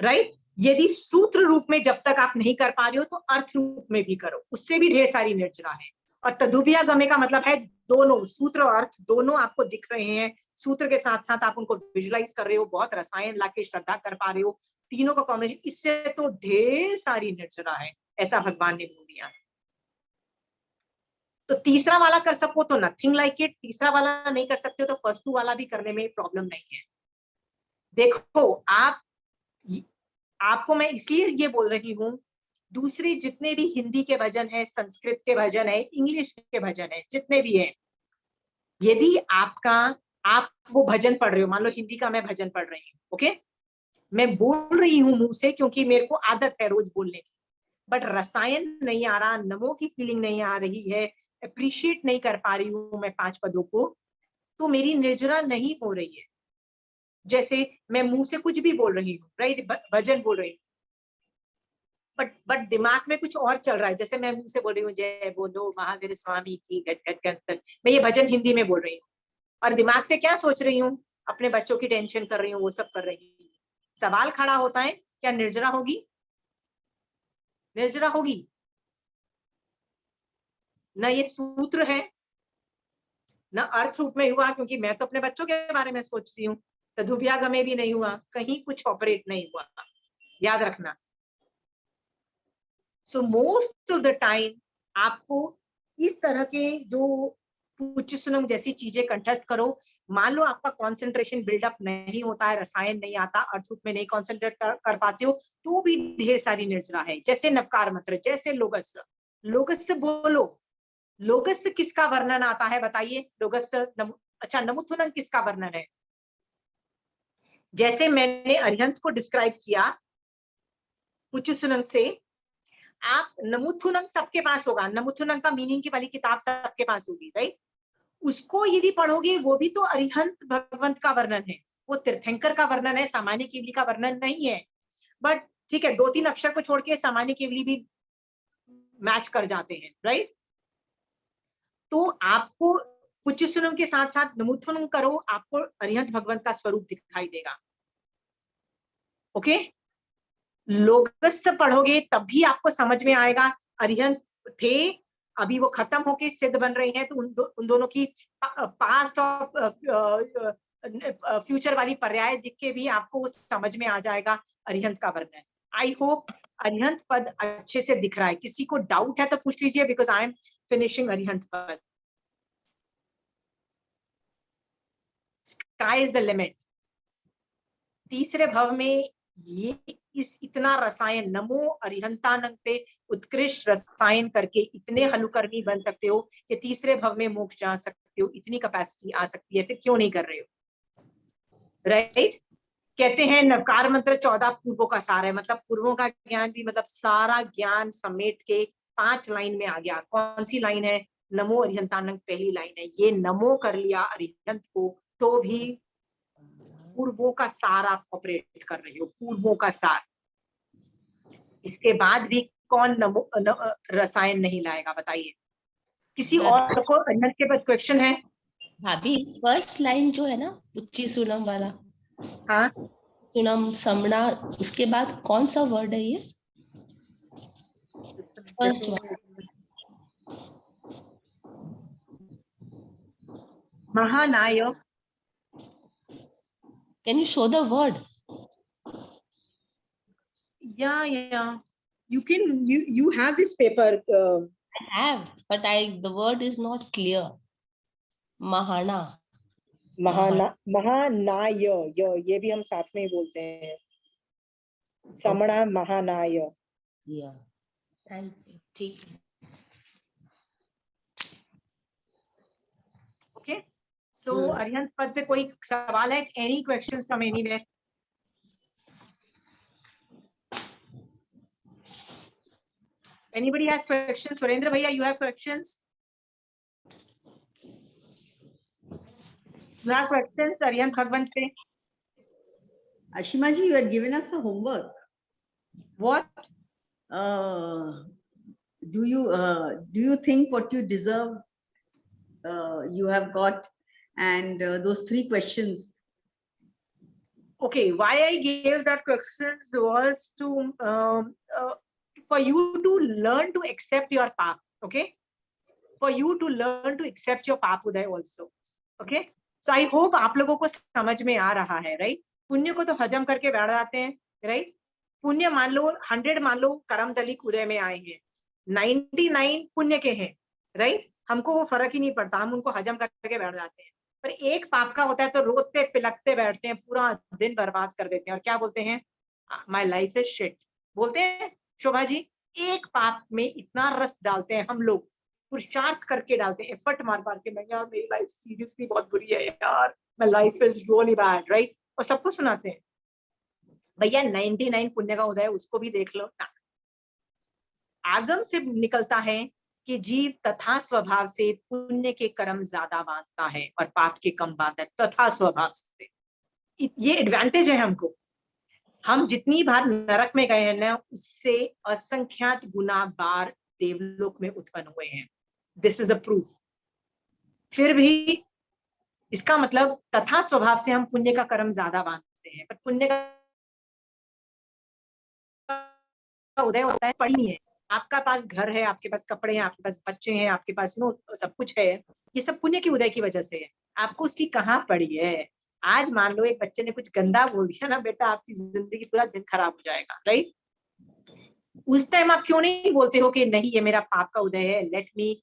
right. यदि सूत्र रूप में जब तक आप नहीं कर पा रहे हो तो अर्थ रूप में भी करो, उससे भी ढेर सारी निर्जरा है। और तदुभ्यागमे का मतलब है दोनों, सूत्र और अर्थ दोनों आपको दिख रहे हैं, सूत्र के साथ साथ आप उनको विजुलाइज कर रहे हो, बहुत रसायन लाके श्रद्धा कर पा रहे हो, तीनों का कॉम्बिनेशन, इससे तो ढेर सारी निर्जरा है, ऐसा भगवान ने बोल दिया। तो तीसरा वाला कर सको तो नथिंग लाइक इट, तीसरा वाला नहीं कर सकते तो फर्स्ट 2 वाला भी करने में प्रॉब्लम नहीं है। देखो आपको मैं इसलिए ये बोल रही हूँ, दूसरे जितने भी हिंदी के भजन है, संस्कृत के भजन है, इंग्लिश के भजन है, जितने भी है, यदि आप वो भजन पढ़ रहे हो, मान लो हिंदी का मैं भजन पढ़ रही हूँ, ओके, मैं बोल रही हूँ मुंह से क्योंकि मेरे को आदत है रोज बोलने की, बट रसायन नहीं आ रहा, नमो की फीलिंग नहीं आ रही है, अप्रिशिएट नहीं कर पा रही हूँ मैं 5 पदों को, तो मेरी निर्जरा नहीं हो रही है। जैसे मैं मुंह से कुछ भी बोल रही हूँ, राइट, भजन बोल रही हूँ, बट दिमाग में कुछ और चल रहा है। जैसे मैं मुंह से बोल रही हूँ जय बोलो महावीर स्वामी की, गट गट गट, मैं ये भजन हिंदी में बोल रही हूँ और दिमाग से क्या सोच रही हूँ, अपने बच्चों की टेंशन कर रही हूँ, वो सब कर रही हूँ। सवाल खड़ा होता है, क्या निर्जरा होगी? निर्जरा होगी ना, ये सूत्र है ना अर्थ रूप में हुआ, क्योंकि मैं तो अपने बच्चों के बारे में सोच रही हूँ। तदुभ्यागमे भी नहीं हुआ, कहीं कुछ ऑपरेट नहीं हुआ, याद रखना। So most of the time आपको इस तरह के जो पुच्चीसनम जैसी चीजें कंठस्थ करो। मान लो आपका कंसंट्रेशन बिल्डअप नहीं होता है, रसायन नहीं आता, अर्थ रूप में नहीं कॉन्सेंट्रेट कर पाते हो, तो भी ढेर सारी निर्जरा है। जैसे नवकार मंत्र, जैसे लोगस, लोगस से बोलो। लोगस किसका वर्णन आता है बताइए? लोगस अच्छा, नमुथुनम किसका वर्णन है? जैसे मैंने अरिहंत को डिस्क्राइब किया पुच्चीसनम से, आप नमुथुनम सबके पास होगा, नमुथुनम का मीनिंग की वाली किताब सबके पास होगी, राइट। उसको यदि पढ़ोगे, वो भी तो अरिहंत भगवंत का वर्णन है, वो तीर्थंकर का वर्णन है, सामान्य केवली का वर्णन नहीं है। बट ठीक है, 2-3 अक्षर को छोड़ के सामान्य केवली भी मैच कर जाते हैं, राइट। तो आपको पुच्चीसनम के साथ साथ नमुथुनम करो, आपको अरिहंत भगवंत का स्वरूप दिखाई देगा। ओके, लोगस पढ़ोगे तब भी आपको समझ में आएगा अरिहंत थे, अभी वो खत्म होके सिद्ध बन रहे हैं, तो उन दोनों की पास्ट और फ्यूचर वाली पर्याय दिख के भी आपको समझ में आ जाएगा अरिहंत का वर्णन। आई होप अरिहंत पद अच्छे से दिख रहा है। किसी को डाउट है तो पूछ लीजिए, because I am finishing arihant pad. Sky is the limit. तीसरे भव में ये इस इतना रसायन नमो अरिहंतानंग पे उत्कृष्ट रसायन करके इतने हलुकर्मी बन सकते हो कि तीसरे भव में मोक्ष जा सकते हो, इतनी कैपेसिटी आ सकती है, फिर क्यों नहीं कर रहे हो? राइट? कहते हैं नवकार मंत्र 14 पूर्वों का सार है, मतलब पूर्वों का ज्ञान भी, मतलब सारा ज्ञान समेट के 5 लाइन में आ गया। कौन सी लाइन है? नमो अरिहंतानंग पहली लाइन है। ये नमो कर लिया अरिहंत को तो भी पूर्वों का सार आप ऑपरेट कर रहे हो, पूर्वों का सार। इसके बाद भी कौन नमो रसायन नहीं लाएगा बताइए? किसी और को अरिहंत के पास क्वेश्चन है? भाभी फर्स्ट लाइन जो है ना उच्ची सुनम वाला, हाँ, सुनम समणा, उसके बाद कौन सा वर्ड है ये? First one. महानाय। Can you show the word? Yeah. You have this paper. I have, but the word is not clear. Mahana. महानाय, ये भी हम साथ में ही बोलते हैं। समणा महानाय। Yeah. Thank you. ठीक है। Okay. So अरिहंत पद पे कोई सवाल है? Any questions from anywhere? Anybody has questions? Surendra bhaiya, you have questions? You have questions Arihant भगवंत पे? Ashima ji, you had given us a homework. What? Do you think what you deserve you have got, and those 3 questions? Okay, why I gave that question was to for you to learn to accept your path. Okay, for you to learn to accept your पाप उदय also. Okay, so I hope आप लोगों को समझ में आ रहा है, right? पुण्य को तो हजम करके बैठ जाते हैं, right? पुण्य मान लो 100, मान लो कर्म दलिक उदय में आए हैं, 99 पुण्य के हैं, right? हमको वो फर्क ही नहीं पड़ता, हम उनको हजम करके बैठ जाते हैं। पर एक पाप का होता है तो रोते पिलकते बैठते हैं, पूरा दिन बर्बाद कर देते हैं और क्या बोलते हैं? माय लाइफ इज शिट बोलते हैं। शोभा जी, एक पाप में इतना रस डालते हैं हम लोग, पुरुषार्थ करके डालते हैं, एफर्ट मार मार के, मैं यार मेरी लाइफ सीरियसली बहुत बुरी है यार, my life is really bad, right? और सबको सुनाते हैं। भैया 99 पुण्य का उदय उसको भी देख लो ना। आगम से निकलता है कि जीव तथा स्वभाव से पुण्य के कर्म ज्यादा बांधता है और पाप के कम बांधता है, तथा स्वभाव से। ये एडवांटेज है हमको। हम जितनी बार नरक में गए हैं ना, उससे असंख्यात गुना बार देवलोक में उत्पन्न हुए हैं। This is a proof. फिर भी इसका मतलब तथा स्वभाव से हम पुण्य का कर्म ज्यादा बांधते हैं, पर पुण्य का उदय होता है पड़ी नहीं है। आपका पास घर है, आपके पास कपड़े हैं, आपके पास बच्चे हैं, आपके पास सब कुछ है, ये सब पुण्य की उदय की वजह से है। आपको उसकी कहाँ पड़ी है? आज मान लो एक बच्चे ने कुछ गंदा बोल दिया ना, बेटा आपकी जिंदगी पूरा दिन खराब हो जाएगा, राइट? उस टाइम आप क्यों नहीं बोलते हो कि नहीं ये मेरा पाप का उदय है, let me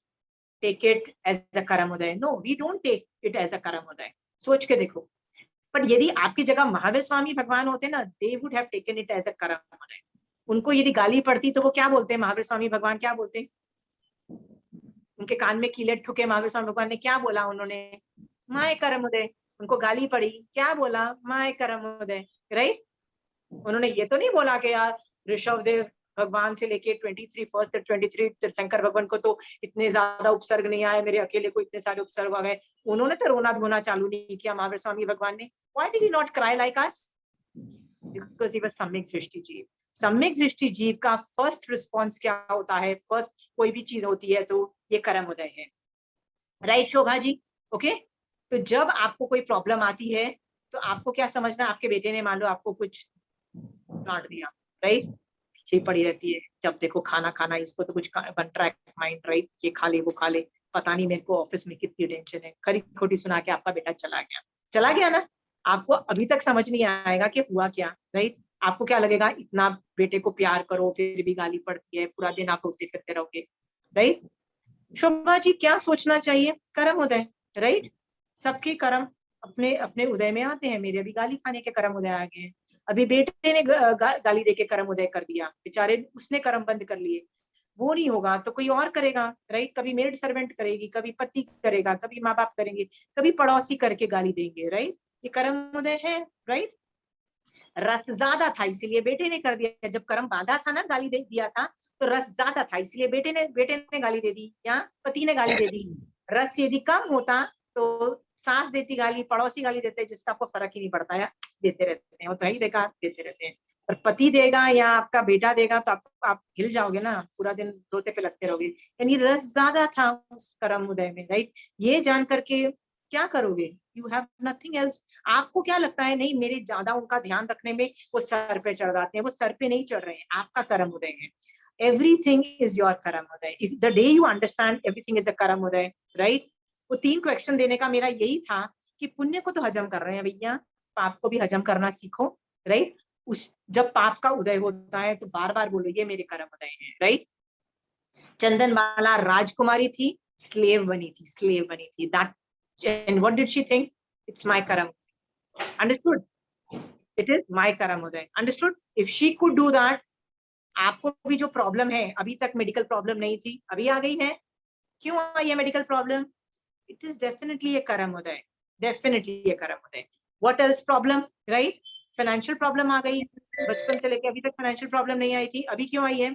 take it as a karma uday? No, we don't take it as a karma uday. सोच के देखो। पर यदि आपकी जगह महावीर स्वामी भगवान होते ना, they would have taken it as a karma uday. उनको यदि गाली पड़ती तो वो क्या बोलते हैं? महावीर स्वामी भगवान क्या बोलते? उनके कान में कीलेट ठुके, महावीर स्वामी भगवान ने क्या बोला? उन्होंने माय कर्म उदय। उनको गाली पड़ी, क्या बोला? माय कर्म उदय, राइट? उन्होंने ये तो नहीं बोला कि यार ऋषभ देव भगवान से लेके 23 तीर्थंकर भगवान को तो इतने ज्यादा उपसर्ग नहीं आए, मेरे अकेले को इतने सारे उपसर्ग आ गए। उन्होंने तो रोना धोना चालू नहीं किया महावीर स्वामी भगवान ने। Why did he not cry like us? Because he was सम्यक दृष्टि जीव। सम्यक दृष्टि जीव का फर्स्ट रिस्पॉन्स क्या होता है? फर्स्ट कोई भी चीज होती है तो ये कर्म उदय है, राइट शोभा जी? ओके, तो जब आपको कोई प्रॉब्लम आती है तो आपको क्या समझना, आपके बेटे ने मान लो आपको कुछ डांट दिया, राइट? पीछे पड़ी रहती है, जब देखो खाना खाना, इसको तो कुछ बन रहा है माइंड, राइट? ये खा ले वो खा ले, पता नहीं मेरे को ऑफिस में कितनी टेंशन है, खरी खोटी सुना के आपका बेटा चला गया ना। आपको अभी तक समझ नहीं आएगा कि हुआ क्या, राइट? आपको क्या लगेगा, इतना बेटे को प्यार करो फिर भी गाली पड़ती है, पूरा दिन आप रोते फिरते रहोगे, राइट? शोभा जी क्या सोचना चाहिए? कर्म उदय, राइट? सबके कर्म अपने अपने उदय में आते हैं। मेरे अभी गाली खाने के कर्म उदय आ गए हैं। अभी बेटे ने गाली दे के कर्म उदय कर दिया, बेचारे उसने कर्म बंद कर लिए। वो नहीं होगा तो कोई और करेगा, राइट? कभी मेड सर्वेंट करेगी, कभी पति करेगा, कभी माँ बाप करेंगे, कभी पड़ोसी करके गाली देंगे, राइट? ये कर्म उदय है, राइट? रस ज्यादा था इसीलिए बेटे ने कर दिया। जब कर्म बांधा था ना, गाली दे दिया था, तो रस ज्यादा था इसलिए बेटे ने गाली दे दी या पति ने गाली दे दी। रस यदि कम होता तो सास देती गाली, पड़ोसी गाली देते, जिसका आपको फर्क ही नहीं पड़ता है, देते रहते हैं, वो तो ही बेकार देते रहते हैं। और पति देगा या आपका बेटा देगा तो आप हिल जाओगे ना, पूरा दिन रोते पे लगते रहोगे। यानी रस ज्यादा था उस कर्म उदय में, राइट? ये जान करके क्या करोगे? You have nothing else. आपको क्या लगता है, नहीं मेरे ज्यादा उनका ध्यान रखने में वो सर पे चढ़ जाते हैं, वो सर पे नहीं चढ़ रहे हैं, आपका कर्म उदय है। Everything is your karma uday. If the day you understand everything is a karma uday, right? वो 3 क्वेश्चन देने का मेरा यही था कि पुण्य को तो हजम कर रहे हैं भैया, पाप को भी हजम करना सीखो, राइट? उस जब पाप का उदय होता है तो बार बार बोलो ये मेरे कर्म उदय है, राइट? चंदनमाला राजकुमारी थी, स्लेव बनी थी। That and what did she think? It's my karam. Understood? It is my karam uday. Understood? If she could do that, आपको भी जो प्रॉब्लम है, अभी तक मेडिकल प्रॉब्लम नहीं थी, अभी आ गई है। क्यों आई है medical problem? It is definitely a karma uday, definitely a karma uday. What else problem, right? Financial problem आ गई, बचपन से लेकर अभी तक फाइनेंशियल प्रॉब्लम नहीं आई थी, अभी क्यों आई है?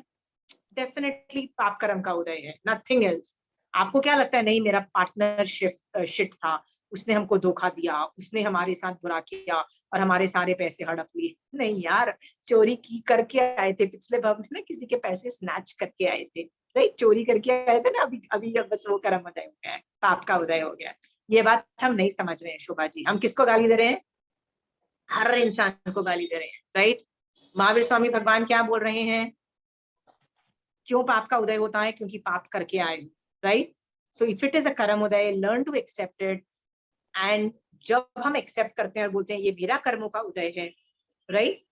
डेफिनेटली पाप कर्म का उदय है, नथिंग एल्स। आपको क्या लगता है, नहीं मेरा पार्टनर शिट था, उसने हमको धोखा दिया, उसने हमारे साथ बुरा किया और हमारे सारे पैसे हड़प लिए? नहीं यार, चोरी की करके आए थे पिछले भाव में ना, किसी के पैसे स्नैच करके आए थे, राइट? चोरी करके आए थे ना, अभी अभी बस वो कर्म उदय हो गया है, पाप का उदय हो गया। ये बात हम नहीं समझ रहे हैं शोभा जी। हम किसको गाली दे रहे हैं? हर इंसान को गाली दे रहे हैं, राइट? महावीर स्वामी भगवान क्या बोल रहे हैं? क्यों पाप का उदय होता है? क्योंकि पाप करके आए, right? So if it is a karma uday, learn to accept it. And जब हम एक्सेप्ट करते हैं और बोलते हैं ये मेरा कर्मों का उदय है, राइट?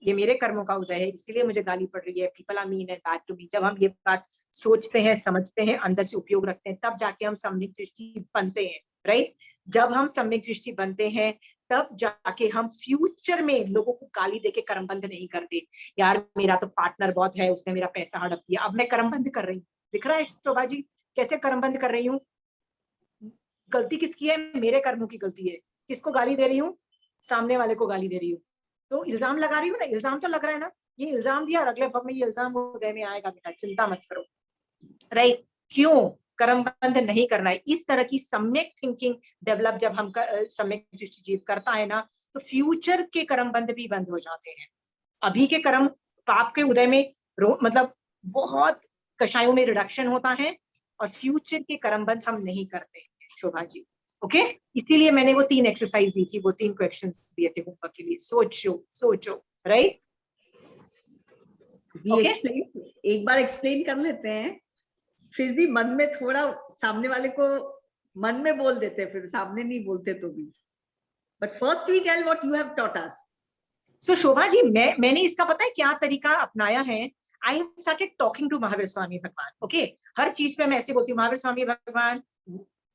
ये मेरे कर्मों का उदय है, इसलिए मुझे गाली पड़ रही है, people are mean and bad to me. जब हम ये बात सोचते हैं, समझते हैं, अंदर से उपयोग रखते हैं, तब जाके हम सम्यक दृष्टि बनते हैं, राइट? जब हम सम्यक दृष्टि बनते हैं तब जाके हम फ्यूचर में लोगों को गाली देके कर्मबंध नहीं करते। यार मेरा तो पार्टनर बहुत है, उसने मेरा पैसा हड़प दिया, अब मैं कर्मबंध कर रही हूँ। दिख रहा है शोभा जी कैसे कर्मबंध कर रही हूँ? गलती किसकी है? मेरे कर्मों की गलती है। किसको गाली दे रही हूँ? सामने वाले को गाली दे रही हूँ। तो इल्जाम लगा रही हूँ ना, इल्जाम तो लग रहा है ना। ये इल्जाम दिया और अगले भव में ये इल्जाम उदय में आएगा, बेटा चिंता मत करो, राइट? क्यों? कर्मबंध नहीं करना है। इस तरह की सम्यक थिंकिंग डेवलप जब हम सम्यक दृष्टि जीव करता है ना, तो फ्यूचर के कर्मबंध भी बंद हो जाते हैं। अभी के कर्म पाप के उदय में मतलब बहुत कषायों में रिडक्शन होता है और फ्यूचर के कर्मबंध हम नहीं करते हैं शोभा जी, ओके? इसीलिए मैंने वो 3 एक्सरसाइज दी थी, वो 3 क्वेश्चंस दिए थे होमवर्क के लिए। सोचो, राइट? एक बार एक्सप्लेन कर लेते हैं, फिर भी मन में थोड़ा सामने वाले को मन में बोल देते हैं, फिर सामने नहीं बोलते तो भी। But first we tell what you have taught us. So Shobha ji, मैंने इसका पता है क्या तरीका अपनाया है? I have started talking to Mahavir Swami Bhagwan, okay? हर चीज पे मैं ऐसे बोलती हूँ, महावीर स्वामी भगवान,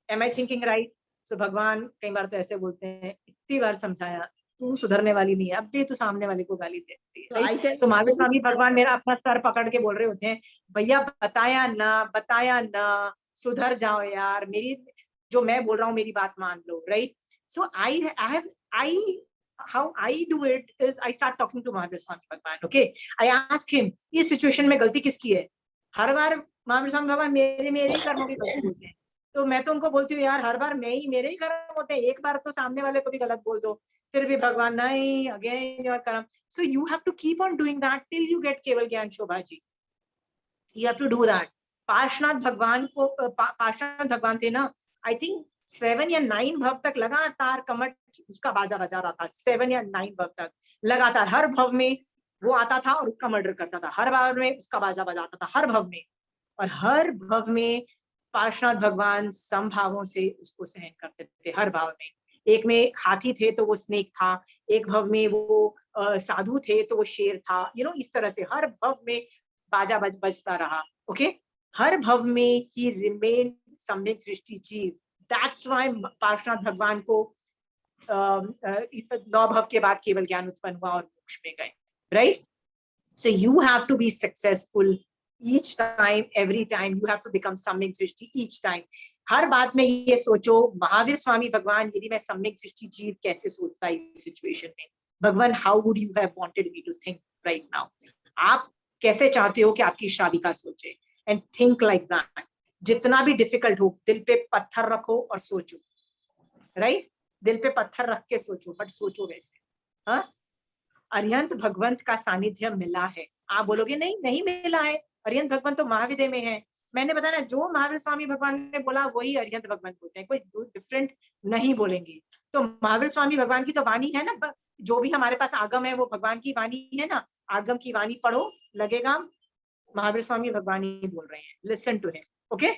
एम आई थिंकिंग राइट? सो भगवान कई बार तो ऐसे बोलते हैं, इतनी बार समझाया, तू सुधरने वाली नहीं है, अब भी तू सामने वाले को गाली दे रही है। सो महावीर स्वामी भगवान मेरा अपना सर पकड़ के बोल रहे होते हैं, भैया बताया ना, सुधर जाओ यार, मेरी जो मैं बोल रहा हूँ मेरी बात मान लो, right? So how I do it is I start talking to Mahavir Swami Bhagwan, okay? I ask him, इस सिचुएशन में गलती किसकी है? हर बार महावीर स्वामी भगवान मेरे ही कर्मों की गलती बोलते हैं, तो मैं तो उनको बोलती हूँ यार हर बार मेरे ही कर्म होते हैं, एक बार तो सामने वाले को भी गलत बोल दो। फिर भी भगवान नहीं, again your karma. So you have to keep on doing that till you get Keval Gyan Shobha ji. You have to do that. Parshvanath Bhagwan थे ना, आई थिंक 7 या 9 भव तक लगातार कमट उसका बाजा बजा रहा था, 7 या 9 भव तक लगातार। हर भव में वो आता था और उसका मर्डर करता था, हर भव में उसका बाजा बजाता था, हर भव में। और हर भव में पार्श्वनाथ भगवान समभावों से उसको सहन करते थे, हर भाव में। एक में हाथी थे तो वो स्नेक था, एक भव में वो साधु थे तो वो शेर था, इस तरह से हर भव में बाजा बजता रहा, ओके? हर भव में ही रिमेन सम्यक दृष्टि जीव। दैट्स व्हाई पार्श्वनाथ भगवान को नौ भव के बाद केवल ज्ञान उत्पन्न हुआ और मोक्ष में गए, right? So you have to be successful each time, every time. You have to become सम्यक दृष्टि each time. हर बात में ये सोचो, महावीर स्वामी भगवान, यदि मैं सम्यक दृष्टि जीव कैसे सोचता इस सिचुएशन में, भगवान, how would you have wanted me to think right now? आप कैसे चाहते हो कि आपकी श्राविका सोचे? And think like that. जितना भी डिफिकल्ट हो, दिल पे पत्थर रखो और सोचो, राइट? दिल पे पत्थर रख के सोचो, बट सोचो वैसे. हाँ, अरिहंत भगवंत का सानिध्य मिला है. आप बोलोगे नहीं, नहीं मिला है, अरिहंत भगवंत तो महाविदय में है. मैंने बताया, जो महावीर स्वामी भगवान ने बोला वही अरिहंत भगवंत बोलते हैं, कोई डिफरेंट नहीं बोलेंगे. तो महावीर स्वामी भगवान की तो वाणी है ना, जो भी हमारे पास आगम है वो भगवान की वाणी है ना. आगम की वाणी पढ़ो, लगेगा महावीर स्वामी भगवान ही बोल रहे हैं. Listen to him. Okay,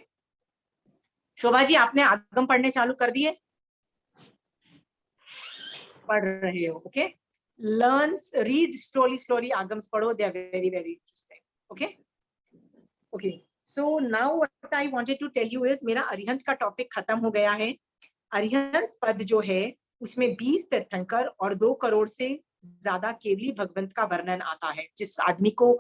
Shobha ji, आपने आगम पढ़ने चालू कर दिए? पढ़ रहे हो? Okay, learn, read slowly agams padho, they are very interesting. Okay, so now what I wanted to tell you is, मेरा अरिहंत का टॉपिक खत्म हो गया है. अरिहंत पद जो है उसमें 20 तीर्थंकर और 2 करोड़ से ज्यादा केवली भगवंत का वर्णन आता है. जिस आदमी को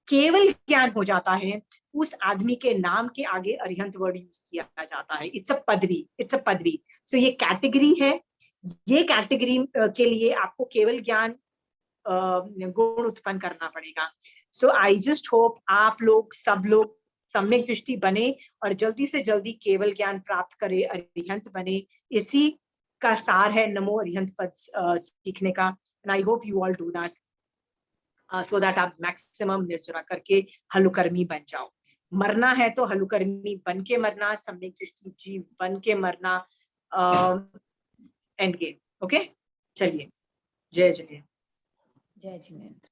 केवल ज्ञान हो जाता है, उस आदमी के नाम के आगे अरिहंत वर्ड यूज किया जाता है. इट्स अ पदवी. सो ये कैटेगरी है. ये कैटेगरी के लिए आपको केवल ज्ञान गुण उत्पन्न करना पड़ेगा. सो आई जस्ट होप आप लोग, सब लोग सम्यक दृष्टि बने और जल्दी से जल्दी केवल ज्ञान प्राप्त करे, अरिहंत बने. इसी का सार है नमो अरिहंत पद सीखने का. And I hope you all do that, so that आप मैक्सिमम निर्जरा करके हलुकर्मी बन जाओ. मरना है तो हलुकर्मी बन के मरना, सम्यक दृष्टि जीव बन के मरना. End game. ओके, चलिए, जय जय. जय जिनेंद्र.